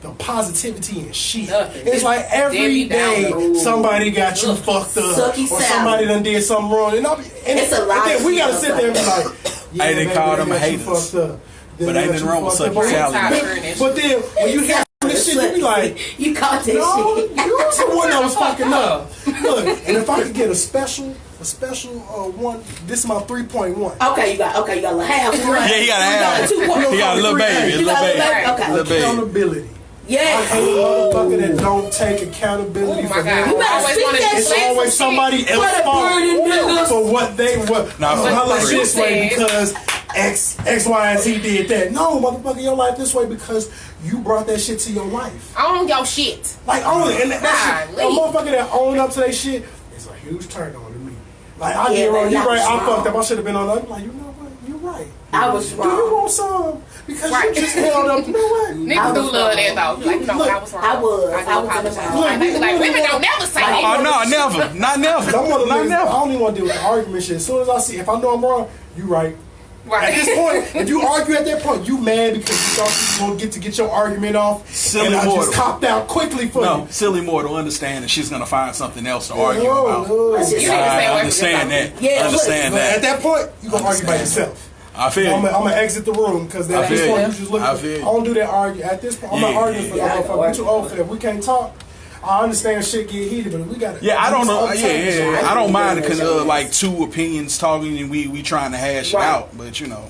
the positivity in shit. Nothing. It's like every day somebody got you fucked up, Sucky or sour. somebody done did something wrong, and It's a lot then of we gotta shit sit there and be like, yeah, Hey, they baby, call them got you haters. fucked up. Then But they ain't got nothing you wrong with fucked sucking up. salad. But then when you hear this shit, you be like, You caught that no, shit. you was the one that was fucking up. Look, and if I could get a special one, this is my 3.1. Okay, you got a little half. Yeah, he got a half. He got a little baby. You got a little baby. Okay. Little baby. Accountability. I Yes. hate a motherfucker that don't take accountability Oh for my their God. own better actions. speak wanted that to It's say some always shit. somebody What else's a burden, nigga. fault for what they were. Nah, My fuck life that. this way Said. because X, Y, and Z did that. No, motherfucker, your life this way because you brought that shit to your life. On your shit. Like own it, and that shit, a Golly. motherfucker that own up to that shit is a huge turn on to me. Like I Yeah, get wrong, man, you I right, was I wrong. fucked up. I should have been on that. Like you know what, you're right. I was Do you wrong. want some? Because Right. you just held up. You know what? Niggas do love that though. Like, you know, Look, I was wrong. I was. I I do was in the apologize. wrong. Like, they like, women don't never say that. Oh no, never, not never, I'm one of not those. I never. don't even want to deal with the argument shit. As soon as I see, if I know I'm wrong, you right. Right. At this point, if you argue at that point, you mad because you thought you was gonna get your argument off. Silly and I mortal. just copped out quickly for No, you. silly mortal understand that she's gonna find something else to argue No, about. no. Let's just You need to stay I away from understand yourself. that. Yeah, Understand But at that. that point, you gonna argue by Understand. yourself. I feel I'm you. gonna exit the room because I at this feel point you. you just look. I I feel you. don't do that argue. At this point, I'm not Yeah, arguing for yeah, the yeah. motherfucker. We too old for that. We can't talk. I understand shit get heated, but we got. Yeah, I don't know. Yeah. I don't mind like two opinions talking and we trying to hash it Right. out, but you know,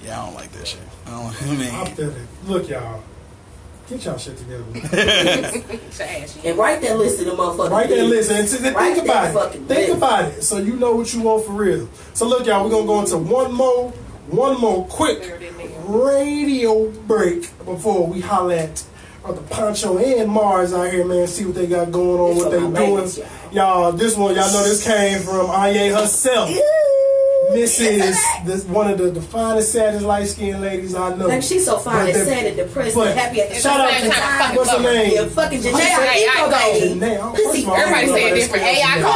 yeah, I don't like that shit. I don't. I I mean, feel it. Look, y'all, get y'all shit together. And write that list of the motherfuckers. Right there, listen. And think Write that about it. fucking Think list. about it. So you know what you want for real. So look, y'all, we're gonna go into one more quick radio break before we holler at the Pancho and Mars out here, man. See what they got going on, This what they for my doing. ladies, Y'all, this one, y'all know this came from Anye herself. Mrs. This one of the finest, saddest, light-skinned ladies I know. Like she's so fine But and the- sad and depressed but- and happy at the Shout out same to time. what's her name? Yeah, fucking Janae. Hey, Eco baby. Now, Pussy. Everybody say it different. Hey, I go,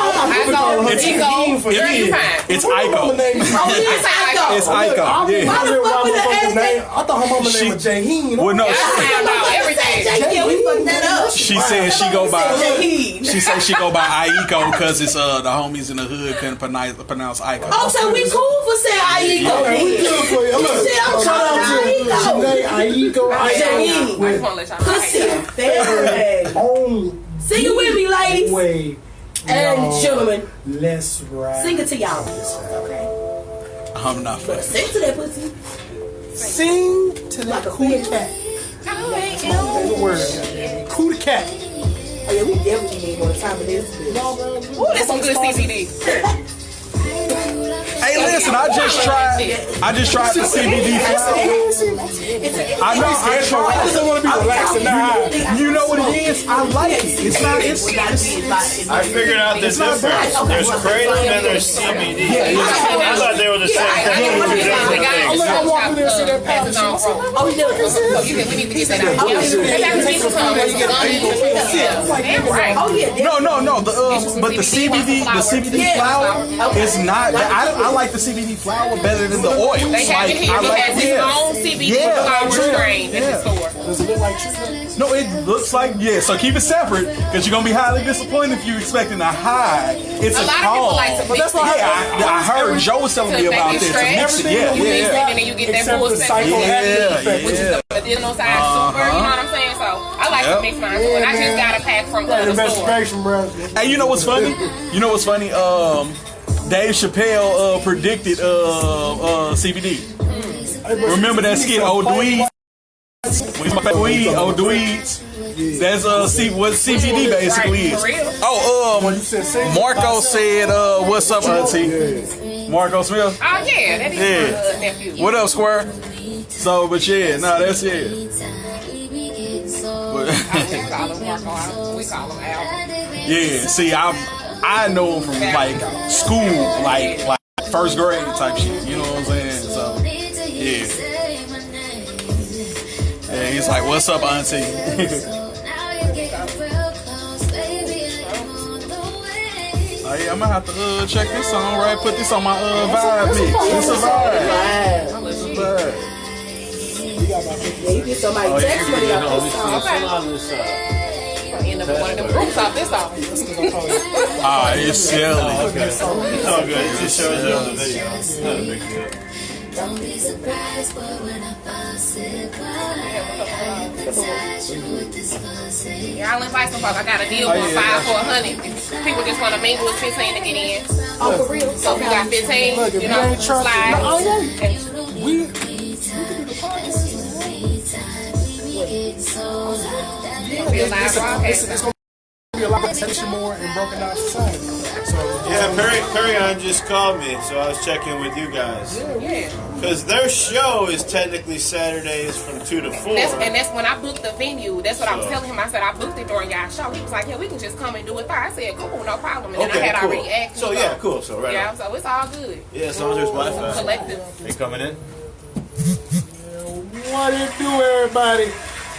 It's Ego. for Girl, you years. fine. it's What her mama Iko. name is? Oh, yes, Ico. It's Iko. I Yeah. Why the fuck with the motherfucker's name. I thought her mama She- name was Jaheen. Well, no, I found out everything. Yeah, we fucked that up. she said she go by. Jaheen. She said she go by Aiko because it's the homies in the hood couldn't pronounce Iko. Oh, so we cool for saying Ico. Okay, we good for you. Look, Shit, I'm shout out talking to about Janae, Aiko, Jaheen. I just want to let y'all know. Pussy and fairy. on Sing it with me, ladies way. and Y'all, gentlemen. let's ride. Sing it to y'all. Okay. I'm not fucking. Sing to that pussy. Sing to that Like a cootie bitch. cat. Say the word. Cootie cat. Oh yeah, we definitely need more time in this bitch. Ooh, that's some good CBD. Hey, listen, I just tried the CBD flower. I know. I I tried. just want to be relaxed and not high. You know what it is? I like it. It's not. I figured out the difference. There's kratom and there's CBD. I thought they were the same thing. Two different things. I walk in there and see that powder shit. Oh, we doing this. We need to get that out. They got to be some right. Oh yeah. No. But the CBD flower is not. I like the CBD flower better than the oil. They have it here. I He like has his own CBD flower strain in the store. Does it look like treatment? No, it looks like so keep it separate because you're gonna be highly disappointed if you're expecting a high. It's A a lot of people calm. like to But that's why I heard Joe was telling me To about make this. it To mix stretch. it, yeah. You mix it and then you get that Except full the spectrum. psychoactive effect. Which is the medicinal side super, you know what I'm saying? So I like to mix mine too. And I just got a pack from That the store. investigation, bro. Hey, you know what's funny? Dave Chappelle predicted CBD. Remember that skit, Old Dweeds? When he's my weed, Old Dweeds. That's what CBD basically is. Oh, Marco said, "What's up, Auntie?" Marco Smith. Oh yeah, that is my nephew. What up, Square? So, but yeah, no, that's it. But We call him Marco. We call him Al. yeah, see, I know him from like school, like first grade type shit. You know what I'm saying? So yeah, yeah. He's like, "What's up, Auntie?" Oh yeah, I'm gonna have to check this song, right? Put this on my vibe mix. It's a vibe. It's a vibe. Yeah, you get somebody text money off this song. End up in one of them groups off this song. It's silly. Okay. It's all good. It just shows you on the video. It's not a big deal. Don't be surprised, boy, when I bust it Yeah, I'll invite some folks. I got a deal for 5 for 100. People just want to mingle with 15 to get in. Oh, for real? So if you got 15, Look, if you know, you ain't trusting, slide. oh yeah, we Be a live broadcast. it's gonna be a lot of attention more in broken down society. So Yeah, Perion just called me, so I was checking with you guys. Yeah. Because their show is technically Saturdays from 2 to 4. That's when I booked the venue. That's what I was telling him. I said, I booked it during y'all show. He was like, yeah, we can just come and do it. I said, cool, no problem. And then I had already asked. So yeah, cool. So right Yeah, on. so it's all good. Yeah, as long as there's Wi-Fi. Collective. They coming in? what it do, everybody?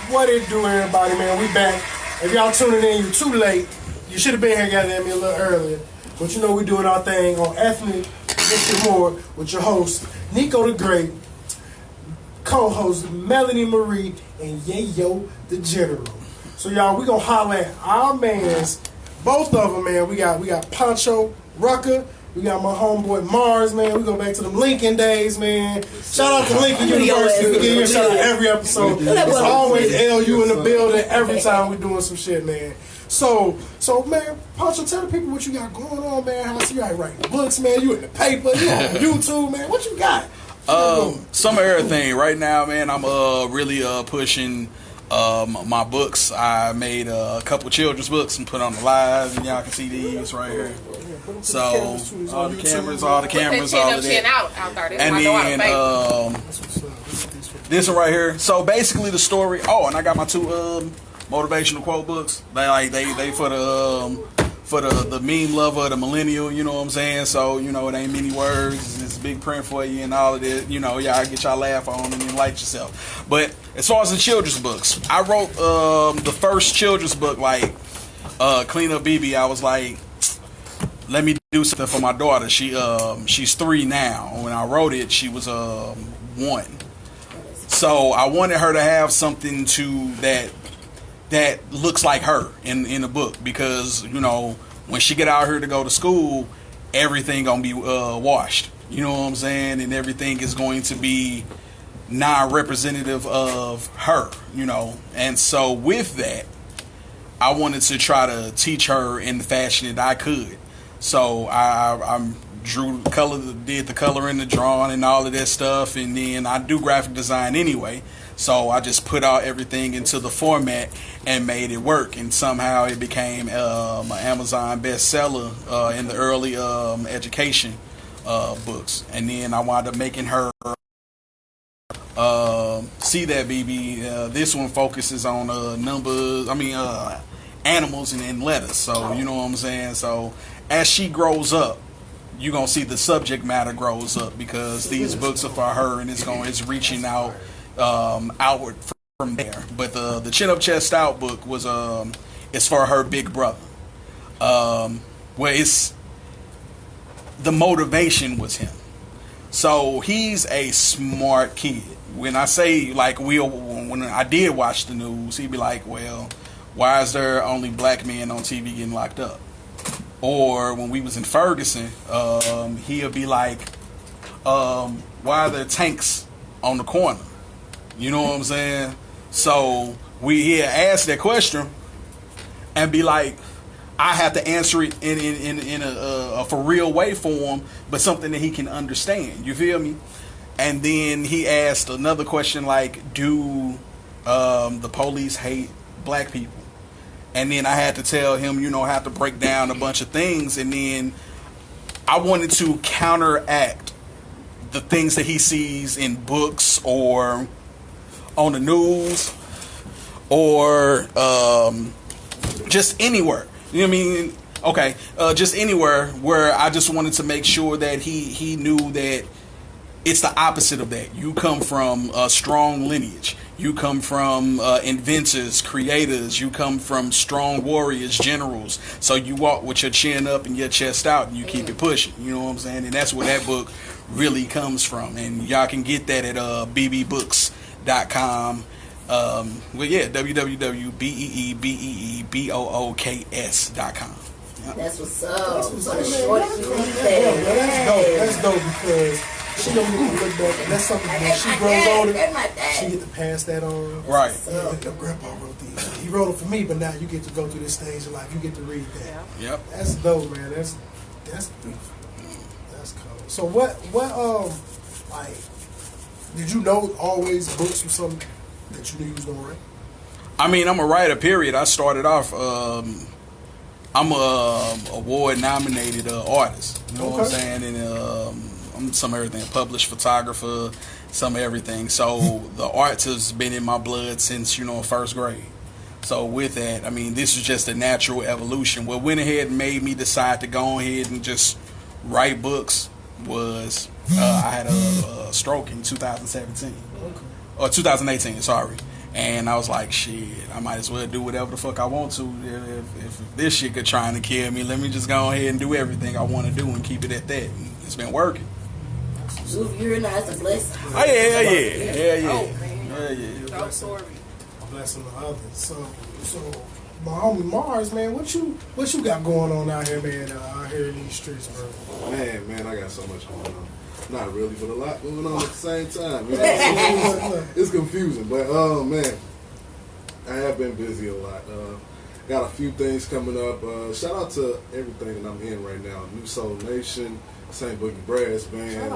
What it do, everybody, man? We back. If y'all tuning in, you too late. You should have been here, goddamn me, a little earlier. But you know we doing our thing on Ethnic Mr. Moore with your host, Nico the Great, co-host Melanie Marie, and Yayo the General. So y'all, we gonna holler at our mans, both of them, man. We got Pancho Rucker. We got my homeboy Mars, man. We go back to them Lincoln days, man. Shout out to Lincoln University. We give you a shout out every episode. It's always LU in the building every time we doing some shit, man. So man, Pancho, tell the people what you got going on, man. How you got writing books, man. You in the paper, you on YouTube, man. What you got? Some of everything. Right now, man, I'm really pushing my books. I made a couple children's books and put on the live, and y'all can see these right here. So all the cameras, all of that. And then this one right here. So basically the story. Oh, and I got my 2 motivational quote books. They for the meme lover, the millennial. You know what I'm saying? So you know it ain't many words. It's big print for you and all of that. You know, y'all get y'all laugh on and enlighten yourself. But as far as the children's books, I wrote the first children's book, like Clean Up BB. I was like, let me do something for my daughter. She's 3 now. When I wrote it, she was 1. So I wanted her to have something that looks like her in the book, because you know when she get out here to go to school, everything gonna be washed. You know what I'm saying, and everything is going to be non-representative of her. You know, and so with that, I wanted to try to teach her in the fashion that I could. So I drew the color, did the color in the drawing and all of that stuff, and then I do graphic design anyway. So I just put out everything into the format and made it work, and somehow it became an Amazon bestseller in the early education books. And then I wound up making her see that BB. This one focuses on animals and letters. So you know what I'm saying. So as she grows up, you're gonna see the subject matter grows up, because these books are for her, and it's reaching out outward from there. But the Chin Up Chest Out book was it's for her big brother. Where it's the motivation was him. So he's a smart kid. When I say when I did watch the news, he'd be like, well, why is there only black men on TV getting locked up? Or when we was in Ferguson, he'll be like, why are there tanks on the corner? You know what I'm saying? So he asked that question and be like, I have to answer it in a for real way for him, but something that he can understand. You feel me? And then he asked another question like, do the police hate black people. And then I had to tell him, you know, how to break down a bunch of things. And then I wanted to counteract the things that he sees in books or on the news or just anywhere. You know what I mean? Okay, just anywhere where I just wanted to make sure that he knew that it's the opposite of that. You come from a strong lineage. You come from inventors, creators. You come from strong warriors, generals. So you walk with your chin up and your chest out, and you keep it pushing. You know what I'm saying? And that's where that book really comes from. And y'all can get that at bbooks.com. Well, yeah, www.beebooks.com. That's what's up. That's what's up. Short That's dope because she don't even look back. And that's something when she grows older, she get to pass that on. Right. Your grandpa wrote these. He wrote it for me, but now you get to go through this stage of life. You get to read that. Yep. That's dope, man. That's beautiful. That's cool. So what like, did you know always books were something that you knew you was gonna write? I mean, I'm a writer, period. I started off, I'm a award-nominated artist. You know what I'm saying? And I'm some everything, published photographer, some everything. So the arts has been in my blood since, you know, first grade. So with that, I mean, this was just a natural evolution. What went ahead and made me decide to go ahead and just write books was I had a stroke in 2017. Or 2018, sorry. And I was like, shit, I might as well do whatever the fuck I want to. If this shit could trying to kill me, let me just go ahead and do everything I want to do and keep it at that. And it's been working. You're nice and blessed. Oh, yeah. Oh, man. Yeah. Dope story. A blessing to others. So my homie Mars, man, what you got going on out here, man? Out here in these streets, bro. Man, I got so much going on. Not really, but a lot going on at the same time. You know? It's confusing, but man, I have been busy a lot. Got a few things coming up. Shout out to everything that I'm in right now. New Soul Nation, St. Boogie Brass Band.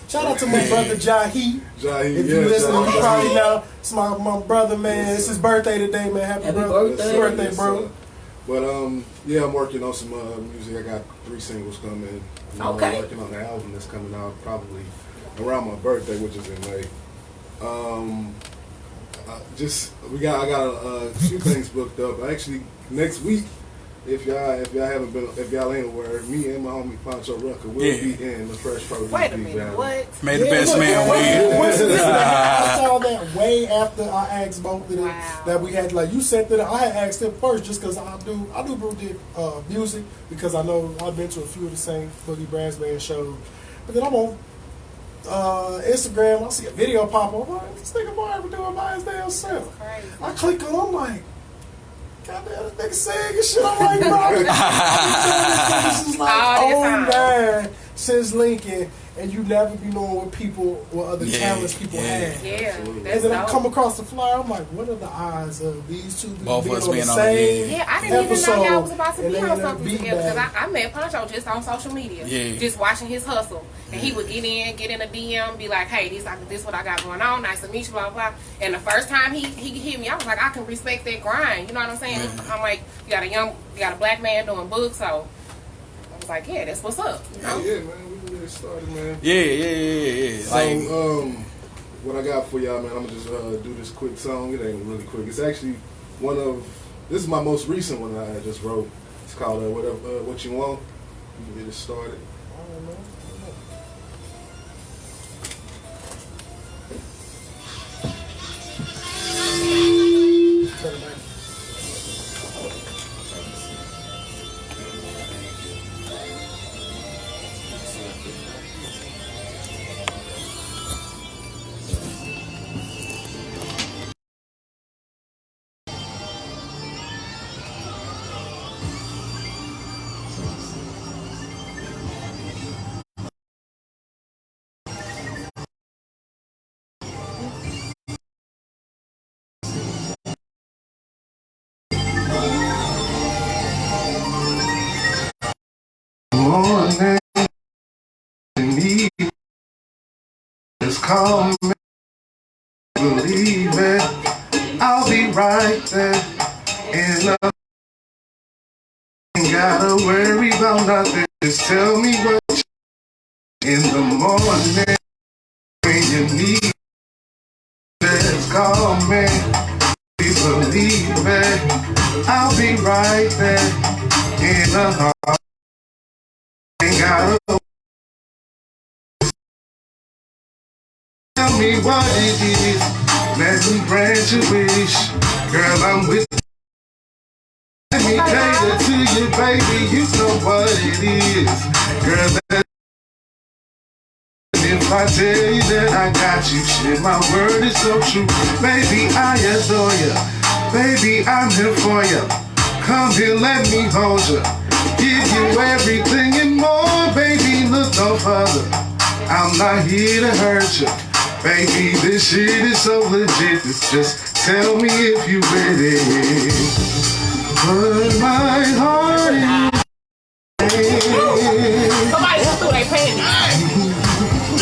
Shout out to my brother Jahi. If you listen, you probably know it's my brother, man. It's his birthday today, man. Happy birthday, bro. But yeah, I'm working on some music. I got 3 singles coming. I'm working on the album that's coming out probably around my birthday, which is in May. I got a few things booked up. Actually, next week, if y'all ain't aware, me and my homie Pancho Rucker will be in the Fresh Produce. Wait a minute, what? May the best man win. I saw that way after I asked both of them that we had, like, you said that I had asked them first just because I do music, because I know I've been to a few of the same Boogie Brass Band shows. But then I'm on Instagram, I see a video pop up. I'm like, this nigga boy ever doing by his damn self. I click on, I'm like, goddamn, this nigga saying this shit. I'm like, bro, this is like man since Lincoln, and you never be knowing what other talents people have. Yeah. And then I come across the flyer, I'm like, what are the odds of these two both being us on being the on same Yeah, I didn't even know y'all was about to and be they on end up something beat together, because back. I met Pancho just on social media, just watching his hustle, and he would get in a DM, be like, hey, this what I got going on, nice to meet you, blah blah. And the first time he hit me, I was like, I can respect that grind, you know what I'm saying? I'm like, you got a black man doing books, so I was like, yeah, that's what's up, you know? Yeah, man, we can get it started, man. Yeah. So, what I got for y'all, man, I'm gonna just do this quick song. It ain't really quick. It's actually this is my most recent one that I just wrote. It's called What You Want. You can get it started. Morning, just call me, believe it. I'll be right there. And I ain't gotta worry about nothing. Just tell me what you in the morning when you need. Just call me. Please believe it. I'll be right there in the heart. Ain't gotta tell me what it is. Let me grant your wish. Girl, I'm with you. Let me cater to you, baby. You know what it is. Girl, if I tell you that I got you, shit, my word is so true. Baby, I adore you. Baby, I'm here for you. Come here, let me hold you. Give you everything and more, baby, look no further. I'm not here to hurt you. Baby, this shit is so legit. Just tell me if you ready. Put my heart in. Somebody just threw their panties.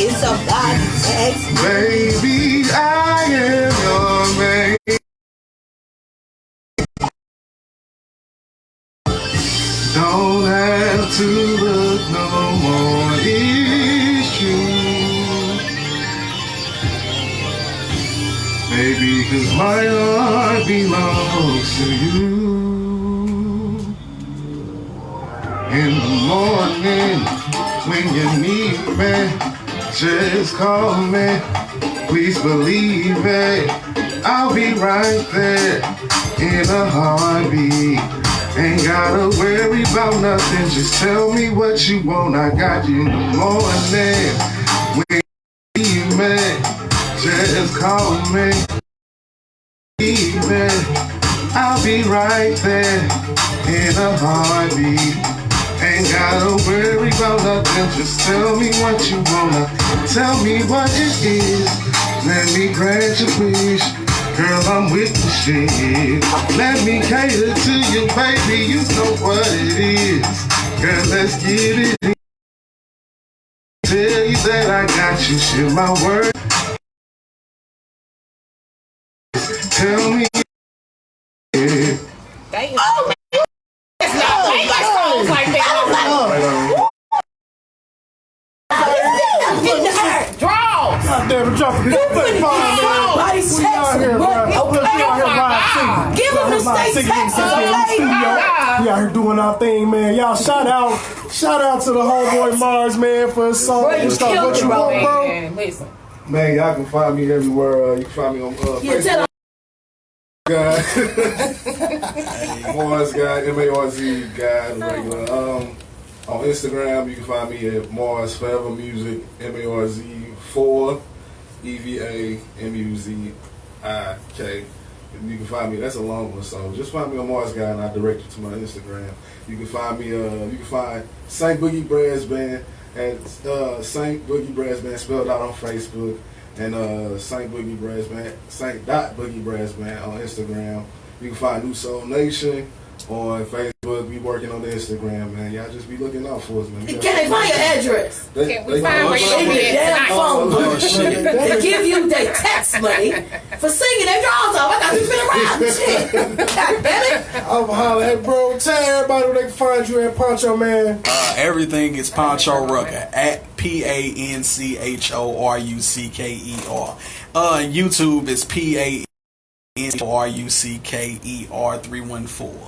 It's somebody's ex. Baby, I am your man. Don't have to look no more. It's true. Baby, 'cause my heart belongs to you. In the morning, when you need me, just call me. Please believe it. I'll be right there in a heartbeat. Ain't gotta worry about nothing. Just tell me what you want. I got you in the morning. When you need me, just call me. I'll be right there in a heartbeat. Ain't gotta worry about nothing. Just tell me what you wanna. Tell me what it is. Let me grant your wish. Girl, I'm with the shit. Let me cater to you, baby. You know what it is. Girl, let's get it in. Tell you that I got you. Shit, my word. Tell me. Yeah. Damn. Oh, it's not ain't like songs like that. Draws. God damn it, dropping this thing, Nobody's texting. Give him the state texts, okay? We out here doing our thing, man. Y'all shout out to the homeboy Mars, man, for his song. Bro, you killed What you want, bro? Man, listen. Man, y'all can find me everywhere. You can find me on Facebook. Guy. Mars guy, M-A-R-Z guy, the regular. On Instagram, you can find me at Mars Forever Music, M-A-R-Z 4 EVAMUZIK. You can find me. That's a long one, so just find me on Mars guy, and I direct you to my Instagram. You can find me. You can find Saint Boogie Brass Band at Saint Boogie Brass Band spelled out on Facebook. And Saint Boogie Brass Band, Saint.Boogie Brass Band on Instagram. You can find New Soul Nation on Facebook. We working on the Instagram, man. Y'all just be looking out for us, man. Can they find your address? Can we find where you They at phone tonight? money. They give you their tax money for singing their draws off. I thought you been around. Shit. God damn it. I'm hollering at bro. Tell everybody where they can find you at Pancho, man. Everything is Pancho Rucker at PANCHORUCKER. YouTube is PANCHORUCKER314.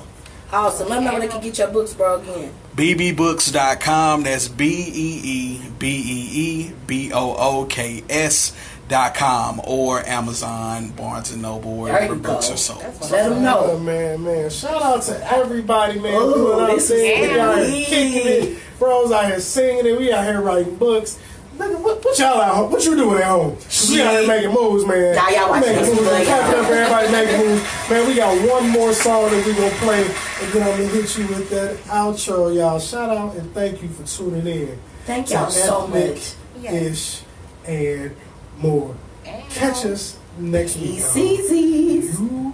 Awesome. Let me know where they can get your books, bro, again. BBBooks.com. That's BEEBEEBOOKS.com, or Amazon, Barnes and Noble, wherever books are sold. Let them know. Oh, man. Shout out to everybody, man. Doing our thing. We out here kicking it. Bros out here singing it. We out here writing books. Nigga, what y'all out home? What you doing at home? We out here making moves, man. Nah, y'all watching making this. moves. Clap it up for everybody making moves. Man, we got one more song that we gonna play, and then I'm gonna hit you with that outro, y'all. Shout out and thank you for tuning in. Thank y'all so much. Ish and more. Catch us next week. Easy. You know.